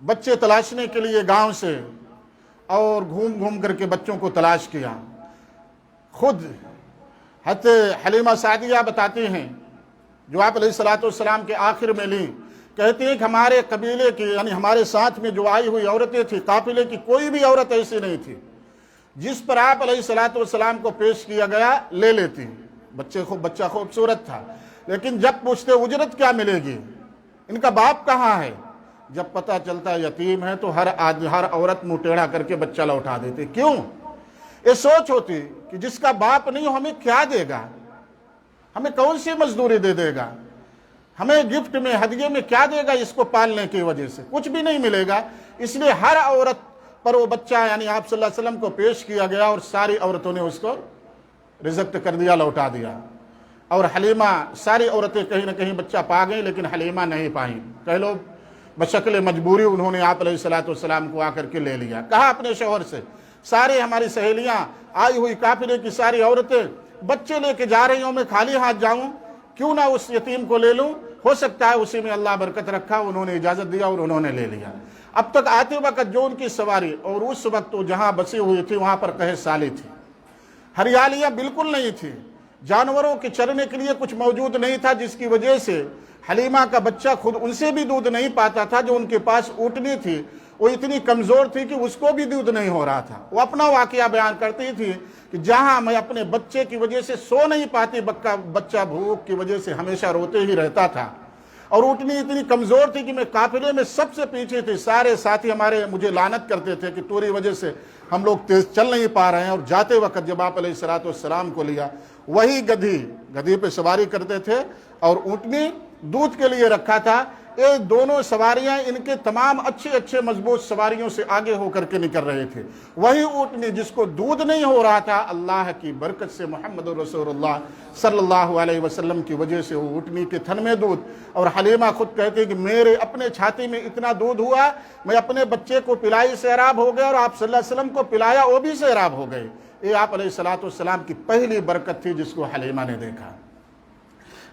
بچے تلاشنے کے لیے گاؤں سے، اور گھوم گھوم کر کے بچوں کو تلاش کیا۔ خود حضرت حلیمہ سعدیہ بتاتی ہیں، جو آپ علیہ السلام کے آخر میں لیں، کہتی ہیں کہ ہمارے قبیلے کی یعنی ہمارے ساتھ میں جو آئی ہوئی عورتیں تھیں، قافلے کی کوئی بھی عورت ایسی نہیں تھی جس پر آپ علیہ السلام کو پیش کیا گیا لے لیتی۔ بچہ خوبصورت تھا، لیکن جب پوچھتے اجرت کیا ملے گی، ان کا باپ کہاں ہے، جب پتہ چلتا یتیم ہے تو ہر عورت منہ ٹیڑھا کر کے بچہ لوٹا دیتے۔ کیوں؟ یہ سوچ ہوتی کہ جس کا باپ نہیں ہو ہمیں کیا دے گا، ہمیں کون سی مزدوری دے دے گا، ہمیں گفٹ میں ہدیے میں کیا دے گا، اس کو پالنے کی وجہ سے کچھ بھی نہیں ملے گا۔ اس لیے ہر عورت پر وہ بچہ یعنی آپ صلی اللہ علیہ وسلم کو پیش کیا گیا اور ساری عورتوں نے اس کو ریجیکٹ کر دیا، لوٹا دیا۔ اور حلیمہ، ساری عورتیں کہیں نہ کہیں بچہ پا گئیں لیکن حلیمہ نہیں پائیں، کہہ لو بشکل مجبوری انہوں نے آپ علیہ السلام کو آ کر کے لے لیا۔ کہا اپنے شوہر سے، سارے ہماری سہیلیاں آئی ہوئی قافلے کی ساری عورتیں بچے لے کے جا رہی ہوں، میں خالی ہاتھ جاؤں، کیوں نہ اس یتیم کو لے لوں، ہو سکتا ہے اسی میں اللہ برکت رکھا۔ انہوں نے اجازت دیا اور انہوں نے لے لیا۔ اب تک آتے وقت جو ان کی سواری، اور اس وقت وہ جہاں بسی ہوئی تھی وہاں پر قحط سالی تھی، ہریالیاں بالکل نہیں تھی، جانوروں کے چرنے کے لیے کچھ موجود نہیں تھا، جس کی وجہ سے حلیمہ کا بچہ خود ان سے بھی دودھ نہیں پاتا تھا۔ جو ان کے پاس اونٹنی تھی وہ اتنی کمزور تھی کہ اس کو بھی دودھ نہیں ہو رہا تھا۔ وہ اپنا واقعہ بیان کرتی تھی کہ جہاں میں اپنے بچے کی وجہ سے سو نہیں پاتی، بچہ بھوک کی وجہ سے ہمیشہ روتے ہی رہتا تھا، اور اونٹنی اتنی کمزور تھی کہ میں قافلے میں سب سے پیچھے تھی، سارے ساتھی ہمارے مجھے لعنت کرتے تھے کہ تیری وجہ سے ہم لوگ تیز چل نہیں پا رہے ہیں۔ اور جاتے وقت جب آپ علیہ السلام کو لیا، وہی گدھی پہ سواری کرتے تھے اور اونٹنی دودھ کے لیے رکھا تھا۔ یہ دونوں سواریاں ان کے تمام اچھے مضبوط سواریوں سے آگے ہو کر کے نکل رہے تھے۔ وہی اونٹنی جس کو دودھ نہیں ہو رہا تھا، اللہ کی برکت سے محمد رسول اللہ صلی اللہ علیہ وسلم کی وجہ سے وہ اونٹنی کے تھن میں دودھ۔ اور حلیمہ خود کہتے ہیں کہ میرے اپنے چھاتی میں اتنا دودھ ہوا، میں اپنے بچے کو پلائی سیراب ہو گئے، اور آپ صلی اللہ علیہ وسلم کو پلایا وہ بھی سیراب ہو گئے۔ یہ آپ علیہ السلام کی پہلی برکت تھی جس کو حلیمہ نے دیکھا۔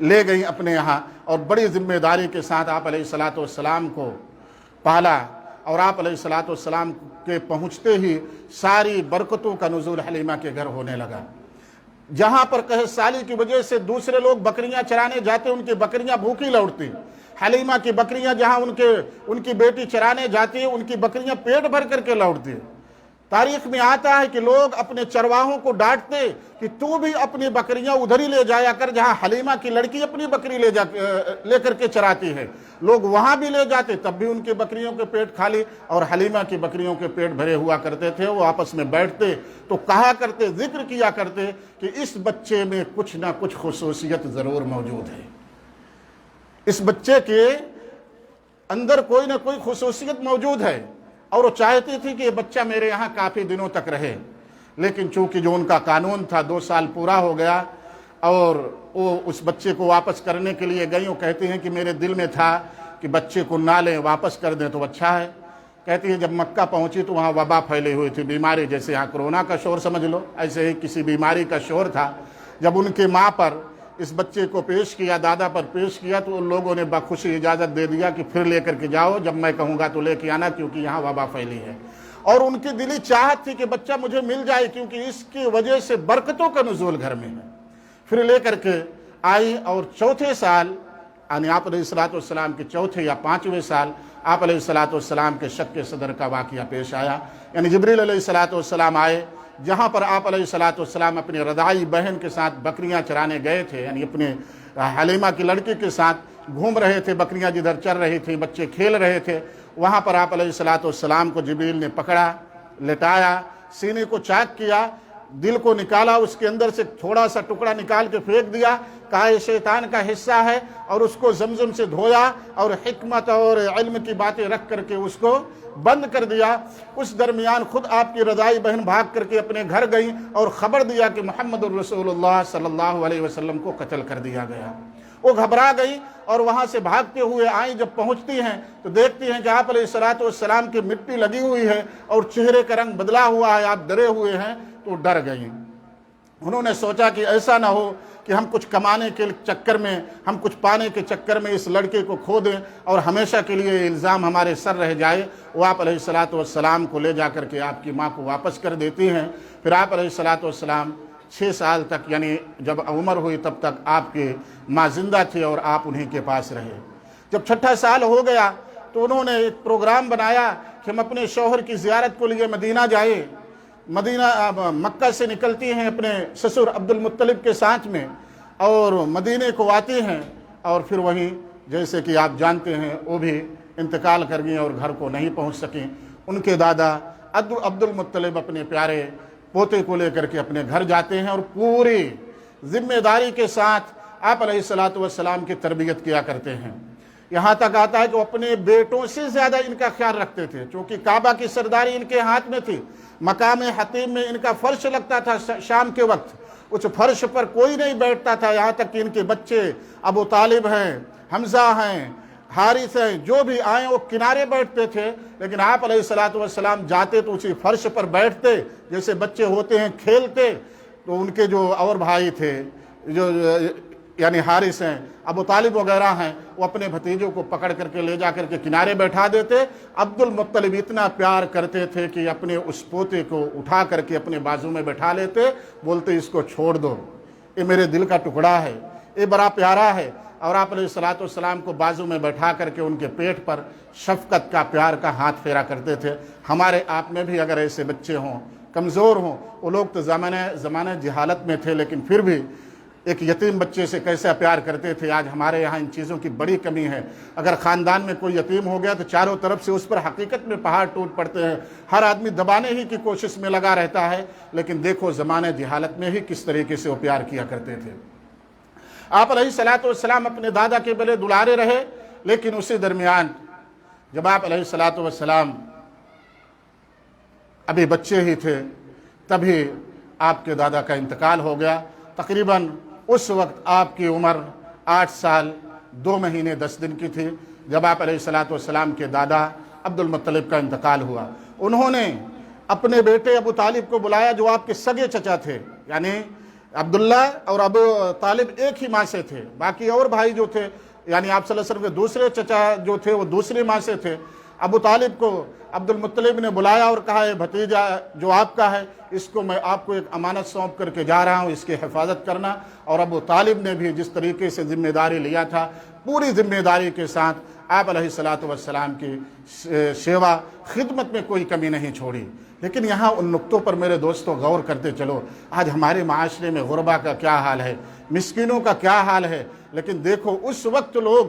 لے گئی اپنے یہاں اور بڑی ذمہ داری کے ساتھ آپ علیہ السلام کو پالا، اور آپ علیہ السلام کے پہنچتے ہی ساری برکتوں کا نزول حلیمہ کے گھر ہونے لگا۔ جہاں پر قحط سالی کی وجہ سے دوسرے لوگ بکریاں چرانے جاتے، ان کی بکریاں بھوکی لوٹتی، حلیمہ کی بکریاں جہاں ان کی بیٹی چرانے جاتی، ان کی بکریاں پیٹ بھر کر کے لوٹتی۔ تاریخ میں آتا ہے کہ لوگ اپنے چرواہوں کو ڈانٹتے کہ تو بھی اپنی بکریاں ادھر ہی لے جایا کر جہاں حلیمہ کی لڑکی اپنی بکری لے کر کے چراتی ہے۔ لوگ وہاں بھی لے جاتے، تب بھی ان کی بکریوں کے پیٹ خالی اور حلیمہ کی بکریوں کے پیٹ بھرے ہوا کرتے تھے۔ وہ آپس میں بیٹھتے تو کہا کرتے، ذکر کیا کرتے کہ اس بچے میں کچھ نہ کچھ خصوصیت ضرور موجود ہے، اس بچے کے اندر کوئی نہ کوئی خصوصیت موجود ہے۔ اور وہ چاہتی تھی کہ یہ بچہ میرے یہاں کافی دنوں تک رہے، لیکن چونکہ جو ان کا قانون تھا 2 سال پورا ہو گیا، اور وہ اس بچے کو واپس کرنے کے لیے گئی۔ وہ کہتی ہیں کہ میرے دل میں تھا کہ بچے کو نہ لیں، واپس کر دیں تو اچھا ہے۔ کہتی ہیں جب مکہ پہنچی تو وہاں وبا پھیلی ہوئی تھی، بیماری، جیسے یہاں کرونا کا شور سمجھ لو، ایسے ہی کسی بیماری کا شور تھا۔ جب ان کی ماں پر اس بچے کو پیش کیا، دادا پر پیش کیا، تو ان لوگوں نے بخوشی اجازت دے دیا کہ پھر لے کر کے جاؤ، جب میں کہوں گا تو لے کے آنا، کیونکہ یہاں وبا پھیلی ہے۔ اور ان کی دلی چاہت تھی کہ بچہ مجھے مل جائے، کیونکہ اس کی وجہ سے برکتوں کا نزول گھر میں ہے۔ پھر لے کر کے آئی، اور چوتھے سال یعنی آپ علیہ السلام کے چوتھے یا 5ویں سال آپ علیہ السلام کے شق صدر کا واقعہ پیش آیا۔ یعنی جبریل علیہ السلام آئے، جہاں پر آپ علیہ السلام اپنی رضاعی بہن کے ساتھ بکریاں چرانے گئے تھے، یعنی اپنے حلیمہ کی لڑکی کے ساتھ گھوم رہے تھے، بکریاں جدھر چر رہی تھیں، بچے کھیل رہے تھے، وہاں پر آپ علیہ السلام کو جبریل نے پکڑا، لٹایا، سینے کو چاک کیا، دل کو نکالا، اس کے اندر سے تھوڑا سا ٹکڑا نکال کے پھینک دیا، کہا یہ شیطان کا حصہ ہے، اور اس کو زمزم سے دھویا اور حکمت اور علم کی باتیں رکھ کر کے اس کو بند کر دیا۔ اس درمیان خود آپ کی رضائی بہن بھاگ کر کے اپنے گھر گئی اور خبر دیا کہ محمد الرسول اللہ صلی اللہ علیہ وسلم کو قتل کر دیا گیا۔ وہ گھبرا گئی اور وہاں سے بھاگتے ہوئے آئیں۔ جب پہنچتی ہیں تو دیکھتی ہیں کہ آپ علیہ السلام کی مٹی لگی ہوئی ہے اور چہرے کا رنگ بدلا ہوا ہے، آپ ڈرے ہوئے ہیں، تو ڈر گئیں۔ انہوں نے سوچا کہ ایسا نہ ہو کہ ہم کچھ کمانے کے چکر میں، ہم کچھ پانے کے چکر میں اس لڑکے کو کھو دیں اور ہمیشہ کے لیے یہ الزام ہمارے سر رہ جائے۔ وہ آپ علیہ السلام کو لے جا کر کے آپ کی ماں کو واپس کر دیتی ہیں۔ پھر آپ علیہ السلام 6 سال تک، یعنی جب عمر ہوئی تب تک آپ کی ماں زندہ تھی اور آپ انہیں کے پاس رہے۔ جب 6واں سال ہو گیا تو انہوں نے ایک پروگرام بنایا کہ ہم اپنے شوہر کی زیارت کو لیے مدینہ جائیں۔ مکہ سے نکلتی ہیں اپنے سسر عبد المطلب کے ساتھ میں، اور مدینے کو آتے ہیں اور پھر وہیں جیسے کہ آپ جانتے ہیں وہ بھی انتقال کر گئیں اور گھر کو نہیں پہنچ سکیں۔ ان کے دادا عبد المطلب اپنے پیارے پوتے کو لے کر کے اپنے گھر جاتے ہیں اور پوری ذمہ داری کے ساتھ آپ علیہ الصلوۃ والسلام کی تربیت کیا کرتے ہیں۔ یہاں تک آتا ہے کہ وہ اپنے بیٹوں سے زیادہ ان کا خیال رکھتے تھے، چونکہ کعبہ کی سرداری ان کے ہاتھ میں تھی، مقام حتیم میں ان کا فرش لگتا تھا شام کے وقت، اس فرش پر کوئی نہیں بیٹھتا تھا، یہاں تک کہ ان کے بچے ابو طالب ہیں، حمزہ ہیں، حارث ہیں، جو بھی آئیں وہ کنارے بیٹھتے تھے، لیکن آپ علیہ الصلوۃ والسلام جاتے تو اسی فرش پر بیٹھتے، جیسے بچے ہوتے ہیں کھیلتے۔ تو ان کے جو اور بھائی تھے جو یعنی حارث ہیں، ابو طالب وغیرہ ہیں، وہ اپنے بھتیجوں کو پکڑ کر کے لے جا کر کے کنارے بیٹھا دیتے۔ عبد المطلب اتنا پیار کرتے تھے کہ اپنے اس پوتے کو اٹھا کر کے اپنے بازو میں بٹھا لیتے، بولتے اس کو چھوڑ دو، یہ میرے دل کا ٹکڑا ہے، یہ بڑا پیارا ہے، اور آپ علیہ الصلوۃ والسلام کو بازو میں بیٹھا کر کے ان کے پیٹ پر شفقت کا پیار کا ہاتھ پھیرا کرتے تھے۔ ہمارے آپ میں بھی اگر ایسے بچے ہوں، کمزور ہوں، وہ لوگ تو زمانہ جہالت میں تھے لیکن پھر بھی ایک یتیم بچے سے کیسا پیار کرتے تھے۔ آج ہمارے یہاں ان چیزوں کی بڑی کمی ہے، اگر خاندان میں کوئی یتیم ہو گیا تو چاروں طرف سے اس پر حقیقت میں پہاڑ ٹوٹ پڑتے ہیں، ہر آدمی دبانے ہی کی کوشش میں لگا رہتا ہے، لیکن دیکھو زمانہ جہالت میں ہی کس طریقے سے وہ پیار کیا کرتے تھے۔ آپ علیہ الصلوۃ والسلام اپنے دادا کے بلے دلارے رہے، لیکن اسی درمیان جب آپ علیہ الصلوۃ والسلام ابھی بچے ہی تھے تبھی آپ کے دادا کا انتقال ہو گیا۔ تقریباً اس وقت آپ کی عمر 8 سال 2 مہینے 10 دن کی تھی جب آپ علیہ الصلوۃ والسلام کے دادا عبد المطلب کا انتقال ہوا۔ انہوں نے اپنے بیٹے ابو طالب کو بلایا جو آپ کے سگے چچا تھے، یعنی عبداللہ اور ابو طالب ایک ہی ماں سے تھے، باقی اور بھائی جو تھے یعنی آپ صلی اللہ علیہ وسلم کے دوسرے چچا جو تھے وہ دوسری ماں سے تھے۔ ابو طالب کو عبد المطلب نے بلایا اور کہا یہ بھتیجا جو آپ کا ہے اس کو میں آپ کو ایک امانت سونپ کر کے جا رہا ہوں، اس کی حفاظت کرنا۔ اور ابو طالب نے بھی جس طریقے سے ذمہ داری لیا تھا پوری ذمہ داری کے ساتھ آپ علیہ الصلوۃ والسلام کی سیوا خدمت میں کوئی کمی نہیں چھوڑی۔ لیکن یہاں ان نقطوں پر میرے دوستوں غور کرتے چلو، آج ہمارے معاشرے میں غربا کا کیا حال ہے، مسکینوں کا کیا حال ہے، لیکن دیکھو اس وقت لوگ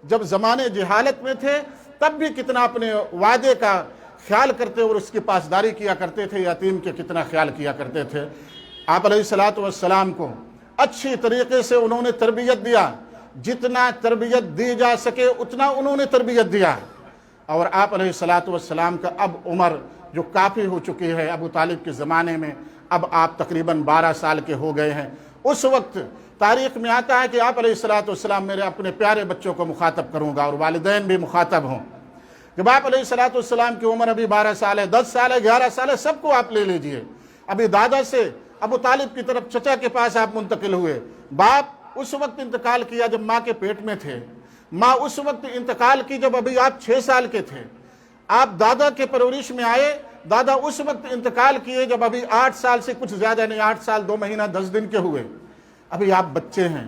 جب زمانے جہالت میں تھے تب بھی کتنا اپنے وعدے کا خیال کرتے اور اس کی پاسداری کیا کرتے تھے، یتیم کے کتنا خیال کیا کرتے تھے۔ آپ علیہ الصلوۃ والسلام کو اچھی طریقے سے انہوں نے تربیت دیا، جتنا تربیت دی جا سکے اتنا انہوں نے تربیت دیا۔ اور آپ علیہ الصلوۃ والسلام کا اب عمر جو کافی ہو چکی ہے، ابو طالب کے زمانے میں اب آپ تقریباً 12 سال کے ہو گئے ہیں۔ اس وقت تاریخ میں آتا ہے کہ آپ علیہ الصلوۃ والسلام میرے اپنے پیارے بچوں کو مخاطب کروں گا اور والدین بھی مخاطب ہوں۔ جب آپ علیہ الصلوۃ والسلام کی عمر ابھی 12 سال ہے، 10 سال ہے، 11 سال ہے، سب کو آپ لے لیجئے۔ ابھی دادا سے ابو طالب کی طرف چچا کے پاس آپ منتقل ہوئے۔ باپ اس وقت انتقال کیا جب ماں کے پیٹ میں تھے، ماں اس وقت انتقال کی جب ابھی آپ 6 سال کے تھے۔ آپ دادا کے پرورش میں آئے، دادا اس وقت انتقال کیے جب ابھی 8 سال سے کچھ زیادہ نہیں، 8 سال 2 مہینہ 10 دن کے ہوئے، ابھی آپ بچے ہیں۔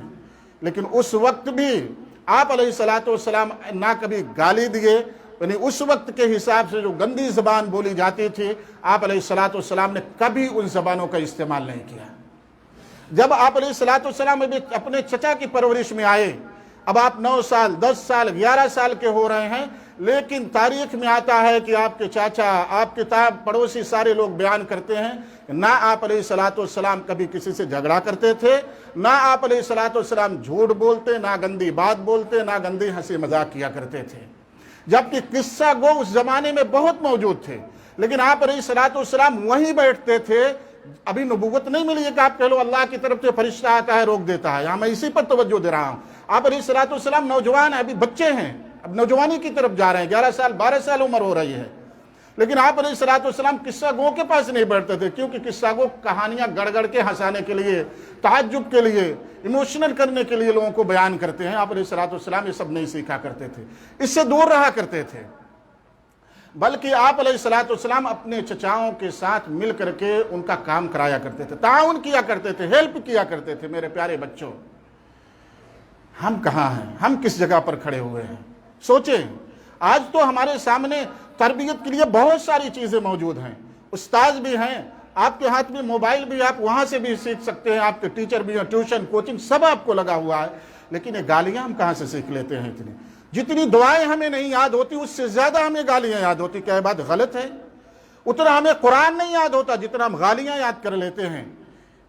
لیکن اس وقت بھی آپ علیہ الصلوۃ والسلام نہ کبھی گالی دیے، یعنی اس وقت کے حساب سے جو گندی زبان بولی جاتی تھی آپ علیہ الصلوۃ والسلام نے کبھی ان زبانوں کا استعمال نہیں کیا۔ جب آپ علیہ الصلوۃ والسلام اپنے چچا کی پرورش میں آئے، اب آپ 9 سال 10 سال 11 سال کے ہو رہے ہیں، لیکن تاریخ میں آتا ہے کہ آپ کے چاچا، آپ کے پڑوسی سارے لوگ بیان کرتے ہیں کہ نہ آپ علیہ الصلوۃ والسلام کبھی کسی سے جھگڑا کرتے تھے، نہ آپ علیہ الصلوۃ والسلام جھوٹ بولتے، نہ گندی بات بولتے، نہ گندی ہنسی مذاق کیا کرتے تھے۔ جبکہ قصہ گو اس زمانے میں بہت موجود تھے، لیکن آپ علیہ الصلوۃ والسلام وہیں بیٹھتے تھے۔ ابھی نبوت نہیں ملی ہے کہ آپ کہہ لو اللہ کی طرف سے فرشتہ آتا ہے روک دیتا ہے، یہاں میں اسی پر توجہ دے رہا ہوں۔ آپ علیہ الصلوۃ والسلام نوجوان ہیں، ابھی بچے ہیں، اب نوجوانی کی طرف جا رہے ہیں، 11 سال 12 سال عمر ہو رہی ہے، لیکن آپ علیہ الصلوۃ والسلام قصہ گو کے پاس نہیں بیٹھتے تھے، کیونکہ قصہ گو کہانیاں گڑ گڑ کے ہنسانے کے لیے، تعجب کے لیے، ایموشنل کرنے کے لیے لوگوں کو بیان کرتے ہیں۔ آپ علیہ الصلوۃ والسلام یہ سب نہیں سیکھا کرتے تھے، اس سے دور رہا کرتے تھے، بلکہ آپ علیہ الصلوۃ والسلام اپنے چچاؤں کے ساتھ مل کر کے ان کا کام کرایا کرتے تھے، تعاون کیا کرتے تھے، ہیلپ کیا کرتے تھے۔ میرے پیارے بچوں، ہم کہاں ہیں؟ ہم کس جگہ پر کھڑے ہوئے ہیں؟ سوچیں، آج تو ہمارے سامنے تربیت کے لیے بہت ساری چیزیں موجود ہیں، استاذ بھی ہیں، آپ کے ہاتھ میں موبائل بھی، آپ وہاں سے بھی سیکھ سکتے ہیں، آپ کے ٹیچر بھی ہیں، ٹیوشن کوچنگ سب آپ کو لگا ہوا ہے، لیکن یہ گالیاں ہم کہاں سے سیکھ لیتے ہیں اتنی؟ جتنی دعائیں ہمیں نہیں یاد ہوتی اس سے زیادہ ہمیں گالیاں یاد ہوتی. کیا یہ بات غلط ہے؟ اتنا ہمیں قرآن نہیں یاد ہوتا جتنا ہم گالیاں یاد کر لیتے ہیں.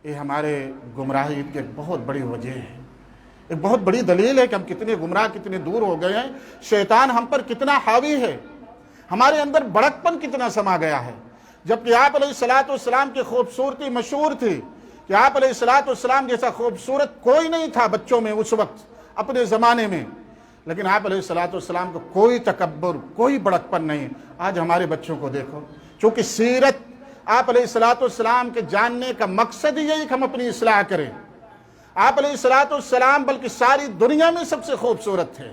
یہ ہمارے گمراہی کی ایک بہت بڑی وجہ ہے، ایک بہت بڑی دلیل ہے کہ ہم کتنے گمراہ، کتنے دور ہو گئے ہیں. شیطان ہم پر کتنا حاوی ہے، ہمارے اندر بڑکپن کتنا سما گیا ہے. جبکہ آپ علیہ الصلوۃ والسلام کی خوبصورتی مشہور تھی کہ آپ علیہ الصلوۃ والسلام جیسا خوبصورت کوئی نہیں تھا بچوں میں اس وقت اپنے زمانے میں، لیکن آپ علیہ الصلوۃ والسلام کو کوئی تکبر، کوئی بڑکپن نہیں. آج ہمارے بچوں کو دیکھو، چونکہ سیرت آپ علیہ الصلوۃ والسلام کے جاننے کا مقصد ہی یہی کہ ہم اپنی اصلاح کریں. آپ علیہ الصلوۃ والسلام بلکہ ساری دنیا میں سب سے خوبصورت تھے.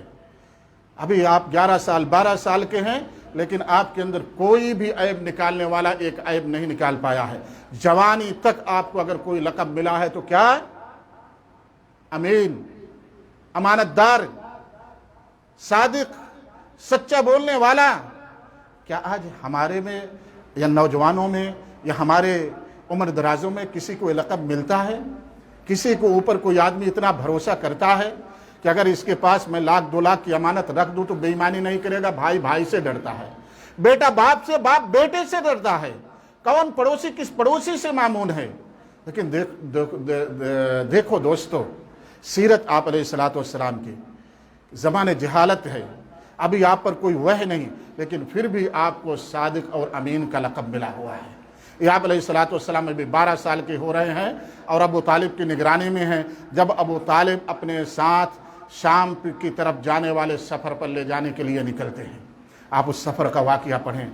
ابھی آپ 11 سال 12 سال کے ہیں، لیکن آپ کے اندر کوئی بھی عیب نکالنے والا ایک عیب نہیں نکال پایا ہے. جوانی تک آپ کو اگر کوئی لقب ملا ہے تو کیا؟ امین، امانت دار، صادق، سچا بولنے والا. کیا آج ہمارے میں یا نوجوانوں میں یا ہمارے عمر درازوں میں کسی کو یہ لقب ملتا ہے؟ کسی کو اوپر کوئی آدمی اتنا بھروسہ کرتا ہے کہ اگر اس کے پاس میں 1,00,000 2,00,000 کی امانت رکھ دوں تو بے ایمانی نہیں کرے گا؟ بھائی بھائی سے ڈرتا ہے، بیٹا باپ سے، باپ بیٹے سے ڈرتا ہے. کون پڑوسی کس پڑوسی سے مامون ہے؟ لیکن دیکھو دوستو، سیرت آپ علیہ الصلوۃ والسلام کی زمانے جہالت ہے، ابھی آپ پر کوئی وحی نہیں، لیکن پھر بھی آپ کو صادق اور امین کا لقب ملا ہوا ہے. یہ آپ علیہ الصلوۃ والسلام میں بھی 12 سال کے ہو رہے ہیں اور ابو طالب کی نگرانی میں ہیں. جب ابو طالب اپنے ساتھ شام کی طرف جانے والے سفر پر لے جانے کے لیے نکلتے ہیں، آپ اس سفر کا واقعہ پڑھیں،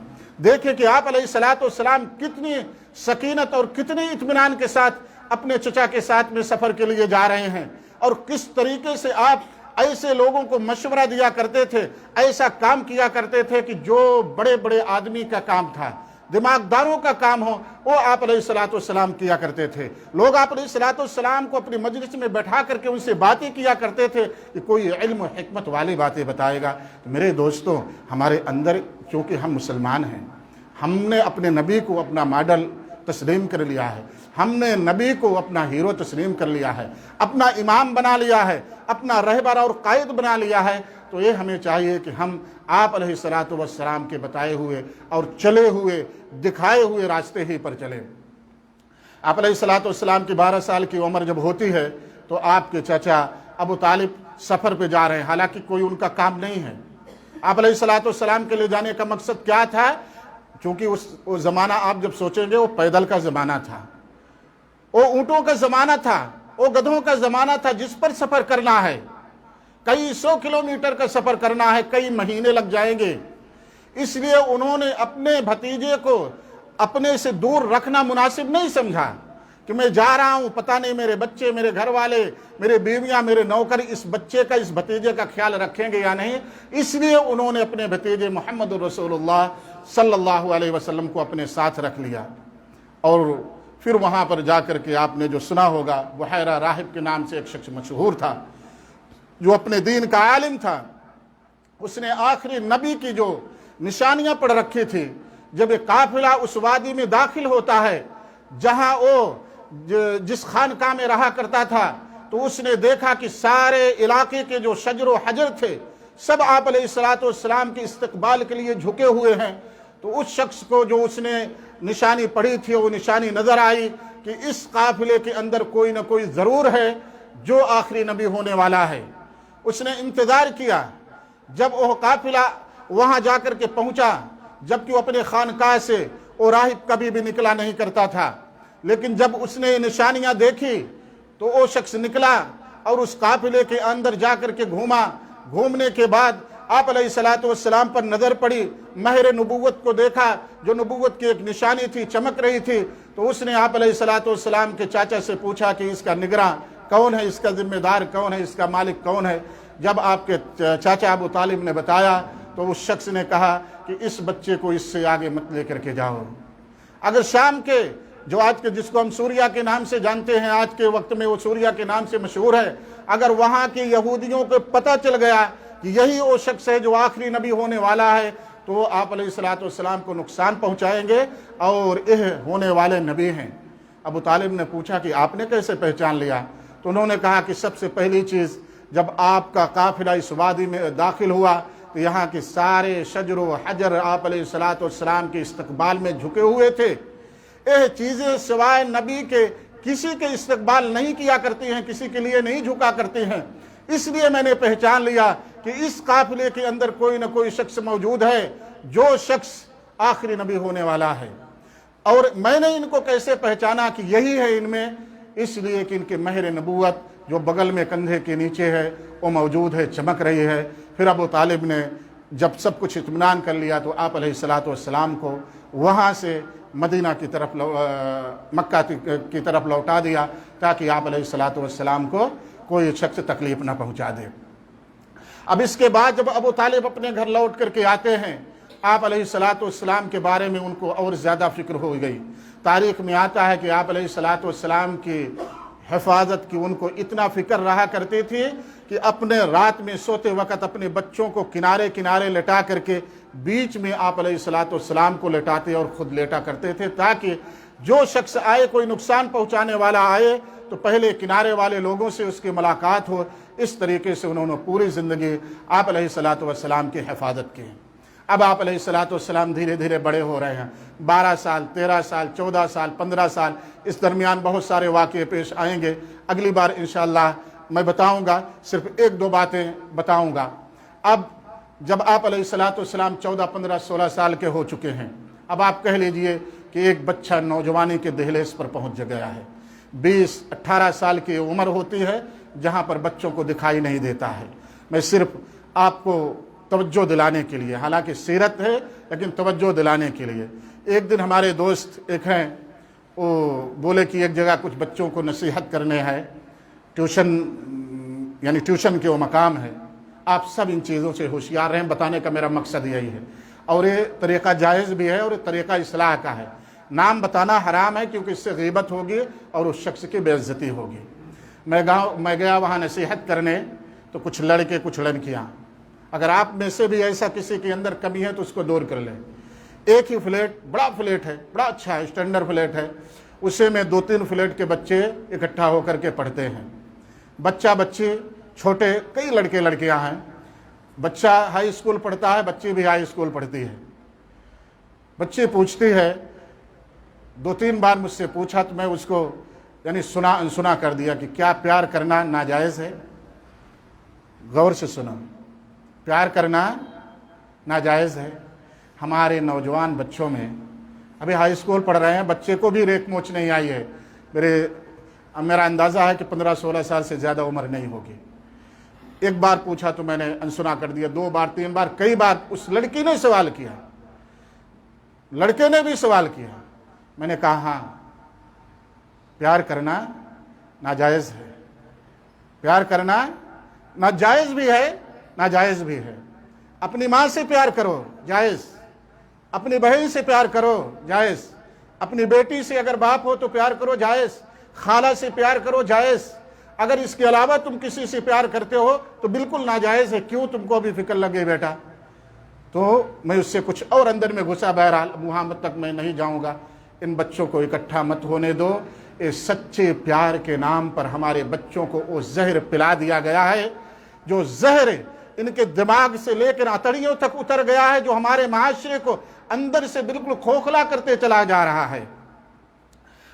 دیکھیں کہ آپ علیہ الصلوۃ والسلام کتنی سکینت اور کتنی اطمینان کے ساتھ اپنے چچا کے ساتھ میں سفر کے لیے جا رہے ہیں، اور کس طریقے سے آپ ایسے لوگوں کو مشورہ دیا کرتے تھے، ایسا کام کیا کرتے تھے کہ جو بڑے بڑے آدمی کا کام تھا، دماغداروں کا کام ہو، وہ آپ علیہ الصلوۃ والسلام کیا کرتے تھے. لوگ آپ علیہ الصلوۃ والسلام کو اپنی مجلس میں بٹھا کر کے ان سے باتیں کیا کرتے تھے کہ کوئی علم و حکمت والی باتیں بتائے گا. میرے دوستوں، ہمارے اندر چونکہ ہم مسلمان ہیں، ہم نے اپنے نبی کو اپنا ماڈل تسلیم کر لیا ہے، ہم نے نبی کو اپنا ہیرو تسلیم کر لیا ہے، اپنا امام بنا لیا ہے، اپنا رہبر اور قائد بنا لیا ہے. تو یہ ہمیں چاہیے کہ ہم آپ علیہ الصلوۃ والسلام کے بتائے ہوئے اور چلے ہوئے دکھائے ہوئے راستے ہی پر چلیں. آپ علیہ الصلوۃ والسلام کی 12 سال کی عمر جب ہوتی ہے تو آپ کے چچا ابو طالب سفر پہ جا رہے ہیں، حالانکہ کوئی ان کا کام نہیں ہے. آپ علیہ الصلوۃ والسلام کے لے جانے کا مقصد کیا تھا؟ چونکہ وہ زمانہ آپ جب سوچیں گے وہ پیدل کا زمانہ تھا، وہ اونٹوں کا زمانہ تھا، وہ گدھوں کا زمانہ تھا جس پر سفر کرنا ہے. کئی 100 کلومیٹر کا سفر کرنا ہے، کئی مہینے لگ جائیں گے. اس لیے انہوں نے اپنے بھتیجے کو اپنے سے دور رکھنا مناسب نہیں سمجھا کہ میں جا رہا ہوں، پتہ نہیں میرے بچے، میرے گھر والے، میرے بیویاں، میرے نوکر اس بچے کا، اس بھتیجے کا خیال رکھیں گے یا نہیں. اس لیے انہوں نے اپنے بھتیجے محمد رسول اللہ صلی اللہ علیہ وسلم کو اپنے ساتھ رکھ لیا. اور پھر وہاں پر جا کر کے آپ نے جو سنا ہوگا، بحیرہ راہب کے نام سے ایک شخص مشہور تھا جو اپنے دین کا عالم تھا. اس نے آخری نبی کی جو نشانیاں پڑھ رکھی تھی، جب ایک قافلہ اس وادی میں داخل ہوتا ہے جہاں وہ جس خانقاہ میں رہا کرتا تھا، تو اس نے دیکھا کہ سارے علاقے کے جو شجر و حجر تھے سب آپ علیہ الصلوۃ والسلام کے استقبال کے لیے جھکے ہوئے ہیں. تو اس شخص کو جو اس نے نشانی پڑھی تھی وہ نشانی نظر آئی کہ اس قافلے کے اندر کوئی نہ کوئی ضرور ہے جو آخری نبی ہونے والا ہے. اس نے انتظار کیا. جب وہ قافلہ وہاں جا کر کے پہنچا، جبکہ وہ اپنے خانقاہ سے وہ راہب کبھی بھی نکلا نہیں کرتا تھا، لیکن جب اس نے نشانیاں دیکھی تو وہ شخص نکلا اور اس قافلے کے اندر جا کر کے گھوما. گھومنے کے بعد آپ علیہ الصلوۃ والسلام پر نظر پڑی، مہر نبوت کو دیکھا جو نبوت کی ایک نشانی تھی، چمک رہی تھی. تو اس نے آپ علیہ الصلوۃ والسلام کے چاچا سے پوچھا کہ اس کا نگراں کون ہے، اس کا ذمہ دار کون ہے، اس کا مالک کون ہے. جب آپ کے چاچا ابو طالب نے بتایا تو اس شخص نے کہا کہ اس بچے کو اس سے آگے مت لے کر کے جاؤ. اگر شام کے جو آج کے جس کو ہم سوریا کے نام سے جانتے ہیں، آج کے وقت میں وہ سوریا کے نام سے مشہور ہے، اگر وہاں کے یہودیوں کو پتہ چل گیا کہ یہی وہ شخص ہے جو آخری نبی ہونے والا ہے، تو آپ علیہ الصلوۃ والسلام کو نقصان پہنچائیں گے اور یہ ہونے والے نبی ہیں۔ ابو طالب نے پوچھا کہ آپ نے کیسے پہچان لیا؟ تو انہوں نے کہا کہ سب سے پہلی چیز، جب آپ کا قافلہ اس وادی میں داخل ہوا تو یہاں کے سارے شجر و حجر آپ علیہ الصلوۃ والسلام کے استقبال میں جھکے ہوئے تھے۔ یہ چیزیں سوائے نبی کے کسی کے استقبال نہیں کیا کرتی ہیں، کسی کے لیے نہیں جھکا کرتی ہیں۔ اس لیے میں نے پہچان لیا کہ اس قافلے کے اندر کوئی نہ کوئی شخص موجود ہے جو شخص آخری نبی ہونے والا ہے۔ اور میں نے ان کو کیسے پہچانا کہ یہی ہے ان میں؟ اس لیے کہ ان کے مہر نبوت جو بغل میں کندھے کے نیچے ہے وہ موجود ہے، چمک رہی ہے۔ پھر ابو طالب نے جب سب کچھ اطمینان کر لیا تو آپ علیہ الصلوۃ والسلام کو وہاں سے مدینہ کی طرف مکہ کی طرف لوٹا دیا تاکہ آپ علیہ الصلوۃ والسلام کو کوئی شخص تکلیف نہ پہنچا دے۔ اب اس کے بعد جب ابو طالب اپنے گھر لوٹ کر کے آتے ہیں، آپ علیہ الصلوۃ والسلام کے بارے میں ان کو اور زیادہ فکر ہو گئی۔ تاریخ میں آتا ہے کہ آپ علیہ الصلوۃ والسلام کی حفاظت کی ان کو اتنا فکر رہا کرتی تھی کہ اپنے رات میں سوتے وقت اپنے بچوں کو کنارے کنارے لٹا کر کے بیچ میں آپ علیہ الصلوۃ والسلام کو لٹاتے اور خود لیٹا کرتے تھے، تاکہ جو شخص آئے، کوئی نقصان پہنچانے والا آئے تو پہلے کنارے والے لوگوں سے اس کی ملاقات ہو۔ اس طریقے سے انہوں نے پوری زندگی آپ علیہ الصلوۃ والسلام کی حفاظت کی۔ اب آپ علیہ الصلوۃ والسلام دھیرے دھیرے بڑے ہو رہے ہیں، 12 سال، 13 سال، 14 سال، 15 سال، اس درمیان بہت سارے واقعے پیش آئیں گے۔ اگلی بار انشاءاللہ میں بتاؤں گا، صرف 1-2 باتیں بتاؤں گا۔ اب جب آپ علیہ الصلوۃ والسلام 14، 15، 16 سال کے ہو چکے ہیں، اب آپ کہہ لیجئے کہ ایک بچہ نوجوانی کے دہلیز پر پہنچ گیا ہے۔ 20، 18 سال کی عمر ہوتی ہے جہاں پر بچوں کو دکھائی نہیں دیتا ہے۔ میں صرف آپ کو توجہ دلانے کے لیے، حالانکہ سیرت ہے لیکن توجہ دلانے کے لیے، ایک دن ہمارے دوست ایک ہیں، وہ بولے کہ ایک جگہ کچھ بچوں کو نصیحت کرنے ہے، ٹیوشن کے وہ مقام ہے۔ آپ سب ان چیزوں سے ہوشیار رہیں، بتانے کا میرا مقصد یہی ہے، اور یہ طریقہ جائز بھی ہے اور یہ طریقہ اصلاح کا ہے۔ نام بتانا حرام ہے کیونکہ اس سے غیبت ہوگی اور اس شخص کی بے عزتی ہوگی۔ میں گیا وہاں نصیحت کرنے، تو کچھ لڑکے کچھ لڑکیاں، اگر آپ میں سے بھی ایسا کسی کے اندر کمی ہے تو اس کو دور کر لیں۔ ایک ہی فلیٹ، بڑا فلیٹ ہے، بڑا اچھا ہے، اسٹینڈرڈ فلیٹ ہے، اسے میں 2-3 فلیٹ کے بچے اکٹھا ہو کر کے پڑھتے ہیں۔ بچہ بچی چھوٹے، کئی لڑکے لڑکیاں ہیں، بچہ ہائی اسکول پڑھتا ہے، بچی بھی ہائی اسکول پڑھتی ہے۔ بچی پوچھتی ہے، 2-3 بار مجھ سے پوچھا تو میں اس کو سنا کر دیا کہ کیا پیار کرنا ناجائز ہے؟ غور سے سنو، پیار کرنا ناجائز ہے۔ ہمارے نوجوان بچوں میں ابھی ہائی اسکول پڑھ رہے ہیں، بچے کو بھی ریک موچ نہیں آئی ہے، میرا اندازہ ہے کہ 15-16 سال سے زیادہ عمر نہیں ہوگی۔ ایک بار پوچھا تو میں نے انسنا کر دیا، 2 بار 3 بار، کئی بار اس لڑکی نے سوال کیا، لڑکے نے بھی سوال کیا۔ میں نے کہا ہاں، پیار کرنا ناجائز ہے، پیار کرنا ناجائز بھی ہے، ناجائز بھی ہے۔ اپنی ماں سے پیار کرو، جائز، اپنی بہن سے پیار کرو، جائز، اپنی بیٹی سے اگر باپ ہو تو پیار کرو، جائز، خالہ سے پیار کرو، جائز۔ اگر اس کے علاوہ تم کسی سے پیار کرتے ہو تو بالکل ناجائز ہے، کیوں تم کو بھی فکر لگے بیٹا؟ تو میں اس سے کچھ اور اندر میں گھسا، بہرحال وہاں تک میں نہیں جاؤں گا۔ ان بچوں کو اکٹھا مت ہونے دو، اس سچے پیار کے نام پر ہمارے بچوں کو وہ زہر پلا دیا گیا ہے، جو زہر ان کے دماغ سے لے کر آتڑیوں تک اتر گیا ہے، جو ہمارے معاشرے کو اندر سے بالکل کھوکھلا کرتے چلا جا رہا ہے۔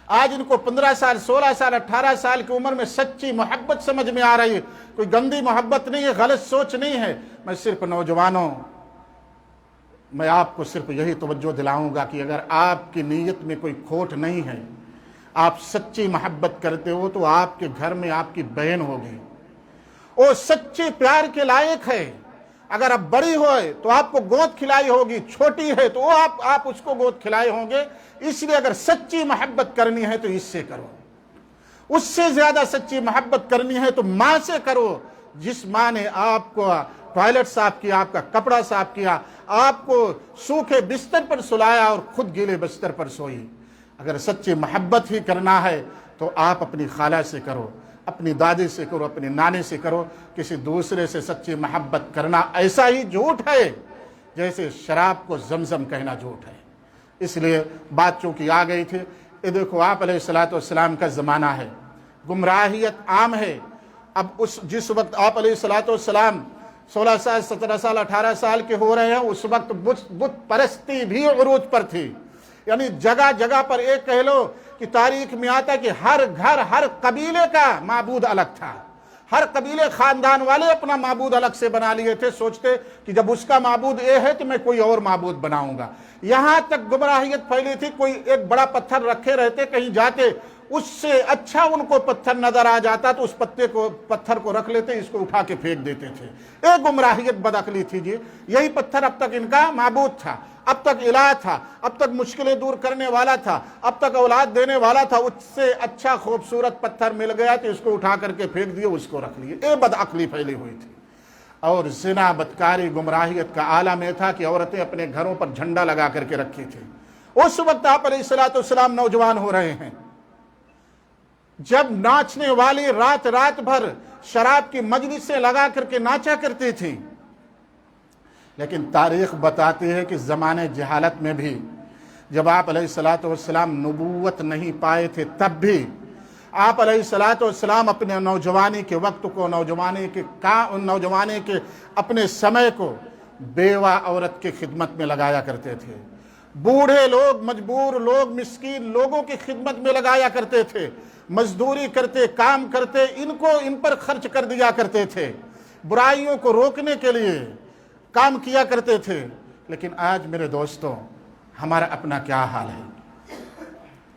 آج ان کو 15 سال، 16 سال، 18 سال کی عمر میں سچی محبت سمجھ میں آ رہی ہے، کوئی گندی محبت نہیں ہے، غلط سوچ نہیں ہے۔ میں صرف نوجوانوں، میں آپ کو صرف یہی توجہ دلاؤں گا کہ اگر آپ کی نیت میں کوئی کھوٹ نہیں ہے، آپ سچی محبت کرتے ہو تو آپ کے گھر میں آپ کی بہن ہوگی، وہ سچے پیار کے لائق ہے۔ اگر آپ بڑی ہوئے تو آپ کو گود کھلائی ہوگی، چھوٹی ہے تو آپ اس کو گود کھلائے ہوں گے۔ اس لیے اگر سچی محبت کرنی ہے تو اس سے کرو، اس سے زیادہ سچی محبت کرنی ہے تو ماں سے کرو، جس ماں نے آپ کو ٹوائلٹ صاف کیا، آپ کا کپڑا صاف کیا، آپ کو سوکھے بستر پر سلایا اور خود گیلے بستر پر سوئی۔ اگر سچی محبت ہی کرنا ہے تو آپ اپنی خالہ سے کرو، اپنی دادی سے کرو، اپنی نانی سے کرو۔ کسی دوسرے سے سچی محبت کرنا ایسا ہی جھوٹ ہے جیسے شراب کو زمزم کہنا جھوٹ ہے۔ اس لیے بات چونکہ آ گئی تھی، یہ دیکھو آپ علیہ الصلوۃ والسلام کا زمانہ ہے، گمراہیت عام ہے۔ اب جس وقت آپ علیہ الصلوۃ والسلام 16 سال 17 سال 18 سال کے ہو رہے ہیں، اس وقت بت پرستی بھی عروج پر تھی۔ یعنی جگہ جگہ پر ایک کہہ لو کہ تاریخ میں آتا ہے کہ ہر گھر ہر قبیلے کا معبود الگ تھا، ہر قبیلے خاندان والے اپنا معبود الگ سے بنا لیے تھے، سوچتے کہ جب اس کا معبود اے ہے تو میں کوئی اور معبود بناؤں گا۔ یہاں تک گمراہیت پھیلی تھی، کوئی ایک بڑا پتھر رکھے رہتے، کہیں جاتے اس سے اچھا ان کو پتھر نظر آ جاتا تو اس پتھر کو رکھ لیتے، اس کو اٹھا کے پھینک دیتے تھے۔ ایک گمراہیت بدعقلی تھی جی، یہی پتھر اب تک ان کا معبود تھا، اب تک الہ تھا، اب تک مشکلیں دور کرنے والا تھا، اب تک اولاد دینے والا تھا۔ اس سے اچھا خوبصورت پتھر مل گیا تو اس کو اٹھا کر کے پھینک دیے، اس کو رکھ لیے۔ یہ بدعقلی پھیلی ہوئی تھی۔ اور زنا، بدکاری، گمراہیت کا عالم یہ تھا کہ عورتیں اپنے گھروں پر جھنڈا لگا کر کے رکھی تھی۔ اس وقت آپ علیہ الصلوۃ والسلام نوجوان ہو رہے ہیں، جب ناچنے والی رات رات بھر شراب کی مجلسیں لگا کر کے ناچا کرتی تھی۔ لیکن تاریخ بتاتی ہے کہ زمانے جہالت میں بھی، جب آپ علیہ الصلوۃ والسلام نبوت نہیں پائے تھے، تب بھی آپ علیہ الصلوۃ والسلام اپنے نوجوانی کے وقت کو، نوجوانی کے اپنے سمے کو بیوہ عورت کی خدمت میں لگایا کرتے تھے، بوڑھے لوگ، مجبور لوگ، مسکین لوگوں کی خدمت میں لگایا کرتے تھے، مزدوری کرتے، کام کرتے، ان پر خرچ کر دیا کرتے تھے، برائیوں کو روکنے کے لیے کام کیا کرتے تھے۔ لیکن آج میرے دوستوں، ہمارا اپنا کیا حال ہے؟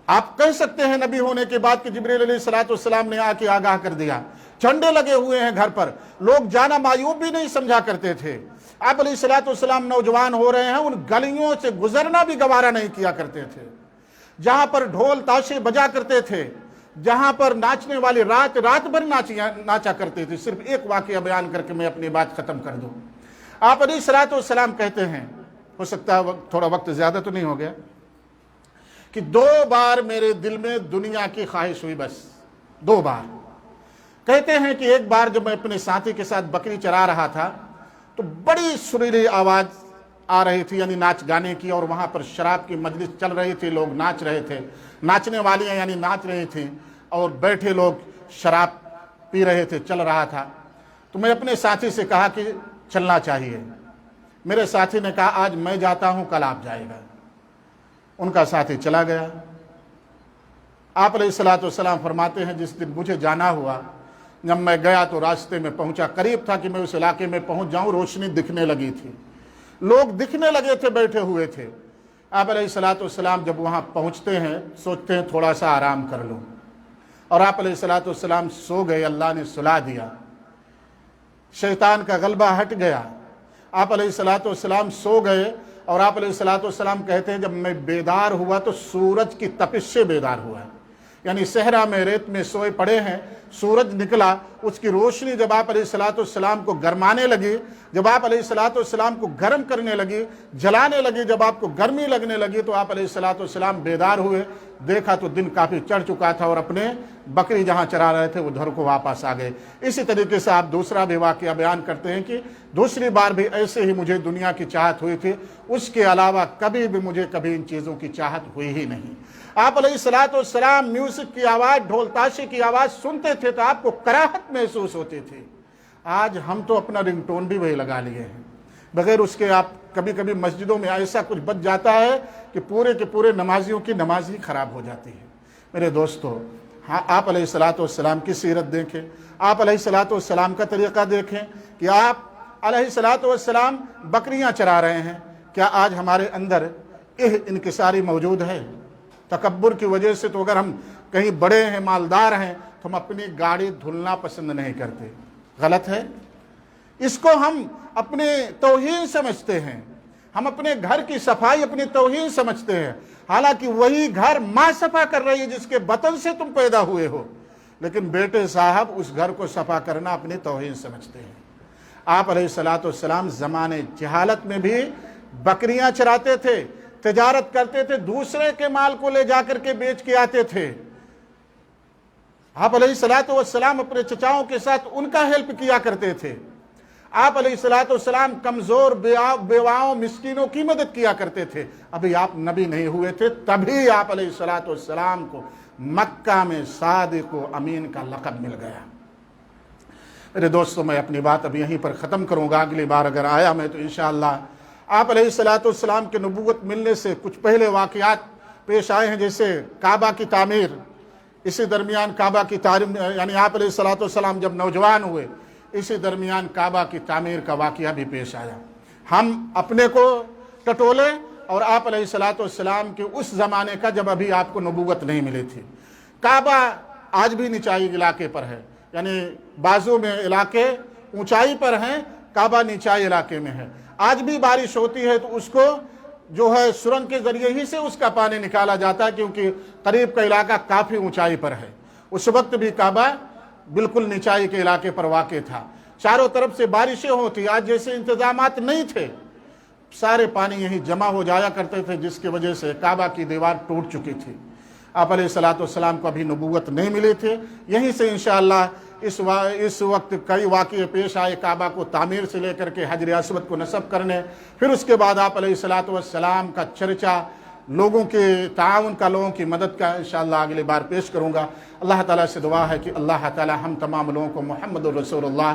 آپ کہہ سکتے ہیں نبی ہونے کے بعد کہ جبریل علیہ الصلوۃ والسلام نے آ کے آگاہ کر دیا، جھنڈے لگے ہوئے ہیں گھر پر، لوگ جانا معیوب بھی نہیں سمجھا کرتے تھے۔ آپ علیہ الصلوۃ والسلام نوجوان ہو رہے ہیں، ان گلیوں سے گزرنا بھی گوارا نہیں کیا کرتے تھے، جہاں پر ڈھول تاشے بجا کرتے تھے، جہاں پر ناچنے والے رات رات بھر ناچا کرتے تھے۔ صرف ایک واقعہ بیان کر کے میں اپنی بات ختم کر دوں۔ آپ علیہ الصلوۃ والسلام کہتے ہیں، ہو سکتا ہے تھوڑا وقت زیادہ تو نہیں ہو گیا، کہ 2 بار میرے دل میں دنیا کی خواہش ہوئی، بس 2 بار۔ کہتے ہیں کہ ایک بار جب میں اپنے ساتھی کے ساتھ بکری چرا رہا تھا تو بڑی سریلی آواز آ رہی تھی، یعنی ناچ گانے کی، اور وہاں پر شراب کی مجلس چل رہی تھی، لوگ ناچ رہے تھے، ناچنے والیاں یعنی ناچ رہی تھیں، اور بیٹھے لوگ شراب پی رہے تھے، چل رہا تھا۔ تو میں اپنے ساتھی سے کہا کہ چلنا چاہیے۔ میرے ساتھی نے کہا آج میں جاتا ہوں، کل آپ جائے گا۔ ان کا ساتھی چلا گیا۔ آپ علیہ الصلوۃ والسلام فرماتے ہیں جس دن مجھے جانا ہوا، جب میں گیا تو راستے میں پہنچا، قریب تھا کہ میں اس علاقے میں پہنچ جاؤں، روشنی دکھنے لگی تھی، لوگ دکھنے لگے تھے، بیٹھے ہوئے تھے۔ آپ علیہ الصلوۃ والسلام جب وہاں پہنچتے ہیں، سوچتے ہیں تھوڑا سا آرام کر لوں، اور آپ علیہ الصلوۃ والسلام سو گئے، اللہ نے سلا دیا، شیطان کا غلبہ ہٹ گیا۔ آپ علیہ الصلوۃ والسلام سو گئے، اور آپ علیہ الصلوۃ والسلام کہتے ہیں جب میں بیدار ہوا تو سورج کی تپش سے بیدار ہوا ہے، یعنی صحرا میں ریت میں سوئے پڑے ہیں، سورج نکلا، اس کی روشنی جب آپ علیہ الصلوۃ والسلام کو گرمانے لگی، جب آپ علیہ الصلوۃ والسلام کو گرم کرنے لگی، جلانے لگی، جب آپ کو گرمی لگنے لگی تو آپ علیہ الصلوۃ والسلام بیدار ہوئے، دیکھا تو دن کافی چڑھ چکا تھا، اور اپنے بکری جہاں چرا رہے تھے وہ گھر کو واپس آ گئے۔ اسی طریقے سے آپ دوسرا بھی واقعہ بیان کرتے ہیں کہ دوسری بار بھی ایسے ہی مجھے دنیا کی چاہت ہوئی تھی، اس کے علاوہ کبھی بھی مجھے ان چیزوں کی چاہت ہوئی ہی نہیں۔ آپ علیہ الصلوۃ والسلام میوزک کی آواز، ڈھول تاشے کی آواز سنتے تھے تو آپ کو کراہت محسوس ہوتی تھی۔ آج ہم تو اپنا رنگ ٹون بھی وہی لگا لیے ہیں، بغیر اس کے آپ کبھی کبھی مسجدوں میں ایسا کچھ بچ جاتا ہے کہ پورے کے پورے نمازیوں کی نماز ہی خراب ہو جاتی ہے۔ میرے دوستو، آپ علیہ الصلوۃ والسلام کی سیرت دیکھیں، آپ علیہ الصلوۃ والسلام کا طریقہ دیکھیں کہ آپ علیہ الصلوۃ والسلام بکریاں چرا رہے ہیں۔ کیا آج ہمارے اندر انکساری موجود ہے؟ تکبر کی وجہ سے تو اگر ہم کہیں بڑے ہیں، مالدار ہیں، تو ہم اپنی گاڑی دھلنا پسند نہیں کرتے، غلط ہے۔ اس کو ہم اپنے توہین سمجھتے ہیں، ہم اپنے گھر کی صفائی اپنی توہین سمجھتے ہیں، حالانکہ وہی گھر ماں صفا کر رہی ہے جس کے بطن سے تم پیدا ہوئے ہو، لیکن بیٹے صاحب اس گھر کو صفا کرنا اپنی توہین سمجھتے ہیں۔ آپ علیہ الصلوۃ والسلام زمانے جہالت میں بھی بکریاں چراتے تھے، تجارت کرتے تھے، دوسرے کے مال کو لے جا کر کے بیچ کے آتے تھے۔ آپ علیہ الصلوۃ والسلام اپنے چچاؤں کے ساتھ ان کا ہیلپ کیا کرتے تھے۔ آپ علیہ السلام کمزور بیواؤں مسکینوں کی مدد کیا کرتے تھے. ابھی آپ نبی نہیں ہوئے تھے, تبھی آپ علیہ السلام کو مکہ میں صادق و امین کا لقب مل گیا. میرے دوستوں, میں اپنی بات اب یہیں پر ختم کروں گا. اگلی بار اگر آیا میں تو انشاءاللہ آپ علیہ السلام کے نبوت ملنے سے کچھ پہلے واقعات پیش آئے ہیں, جیسے کعبہ کی تعمیر. اسی درمیان کعبہ کی تعمیر, یعنی آپ علیہ السلام جب نوجوان ہوئے, اسی درمیان کعبہ کی تعمیر کا واقعہ بھی پیش آیا. ہم اپنے کو ٹٹولے اور آپ علیہ السلام کے اس زمانے کا جب ابھی آپ کو نبوت نہیں ملی تھی. کعبہ آج بھی نچائی علاقے پر ہے, یعنی بازو میں علاقے اونچائی پر ہیں, کعبہ نچائی علاقے میں ہے. آج بھی بارش ہوتی ہے تو اس کو جو ہے سرنگ کے ذریعے ہی سے اس کا پانی نکالا جاتا ہے, کیونکہ قریب کا علاقہ کافی اونچائی پر ہے. اس وقت بھی کعبہ بالکل نچائی کے علاقے پر واقع تھا. چاروں طرف سے بارشیں ہوتی, آج جیسے انتظامات نہیں تھے. سارے پانی یہیں جمع ہو جایا کرتے تھے, جس کی وجہ سے کعبہ کی دیوار ٹوٹ چکی تھی. آپ علیہ السلام کو ابھی نبوت نہیں ملی تھی. یہیں سے انشاءاللہ اس وقت کئی واقعے پیش آئے, کعبہ کو تعمیر سے لے کر کے حجر اسود کو نصب کرنے. پھر اس کے بعد آپ علیہ السلام کا چرچا, لوگوں کے تعاون کا, لوگوں کی مدد کا انشاءاللہ اگلی بار پیش کروں گا. اللہ تعالیٰ سے دعا ہے کہ اللہ تعالیٰ ہم تمام لوگوں کو محمد الرسول اللہ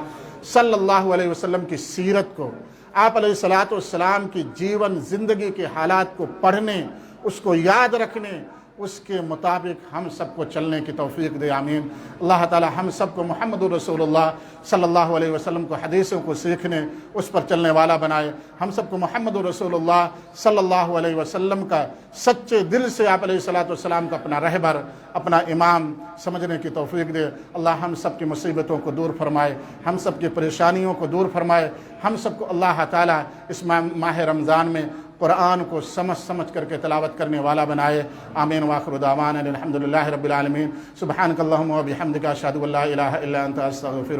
صلی اللہ علیہ وسلم کی سیرت کو, آپ علیہ السلام کی جیون زندگی کے حالات کو پڑھنے, اس کو یاد رکھنے, اس کے مطابق ہم سب کو چلنے کی توفیق دے. آمین. اللہ تعالیٰ ہم سب کو محمد الرسول اللہ صلی اللہ علیہ وسلم کو حدیثوں کو سیکھنے, اس پر چلنے والا بنائے. ہم سب کو محمد الرسول اللہ صلی اللہ علیہ وسلم کا سچے دل سے آپ علیہ السلام کا اپنا رہبر, اپنا امام سمجھنے کی توفیق دے. اللہ ہم سب کی مصیبتوں کو دور فرمائے, ہم سب کی پریشانیوں کو دور فرمائے. ہم سب کو اللہ تعالیٰ اس ماہ رمضان میں قرآن کو سمجھ کر کے تلاوت کرنے والا بنائے. آمین. واخر دعوانا الحمدللہ رب العالمین. سبحانک اللہم و بحمدک اشہد ان لا الہ الا انت استغفرک.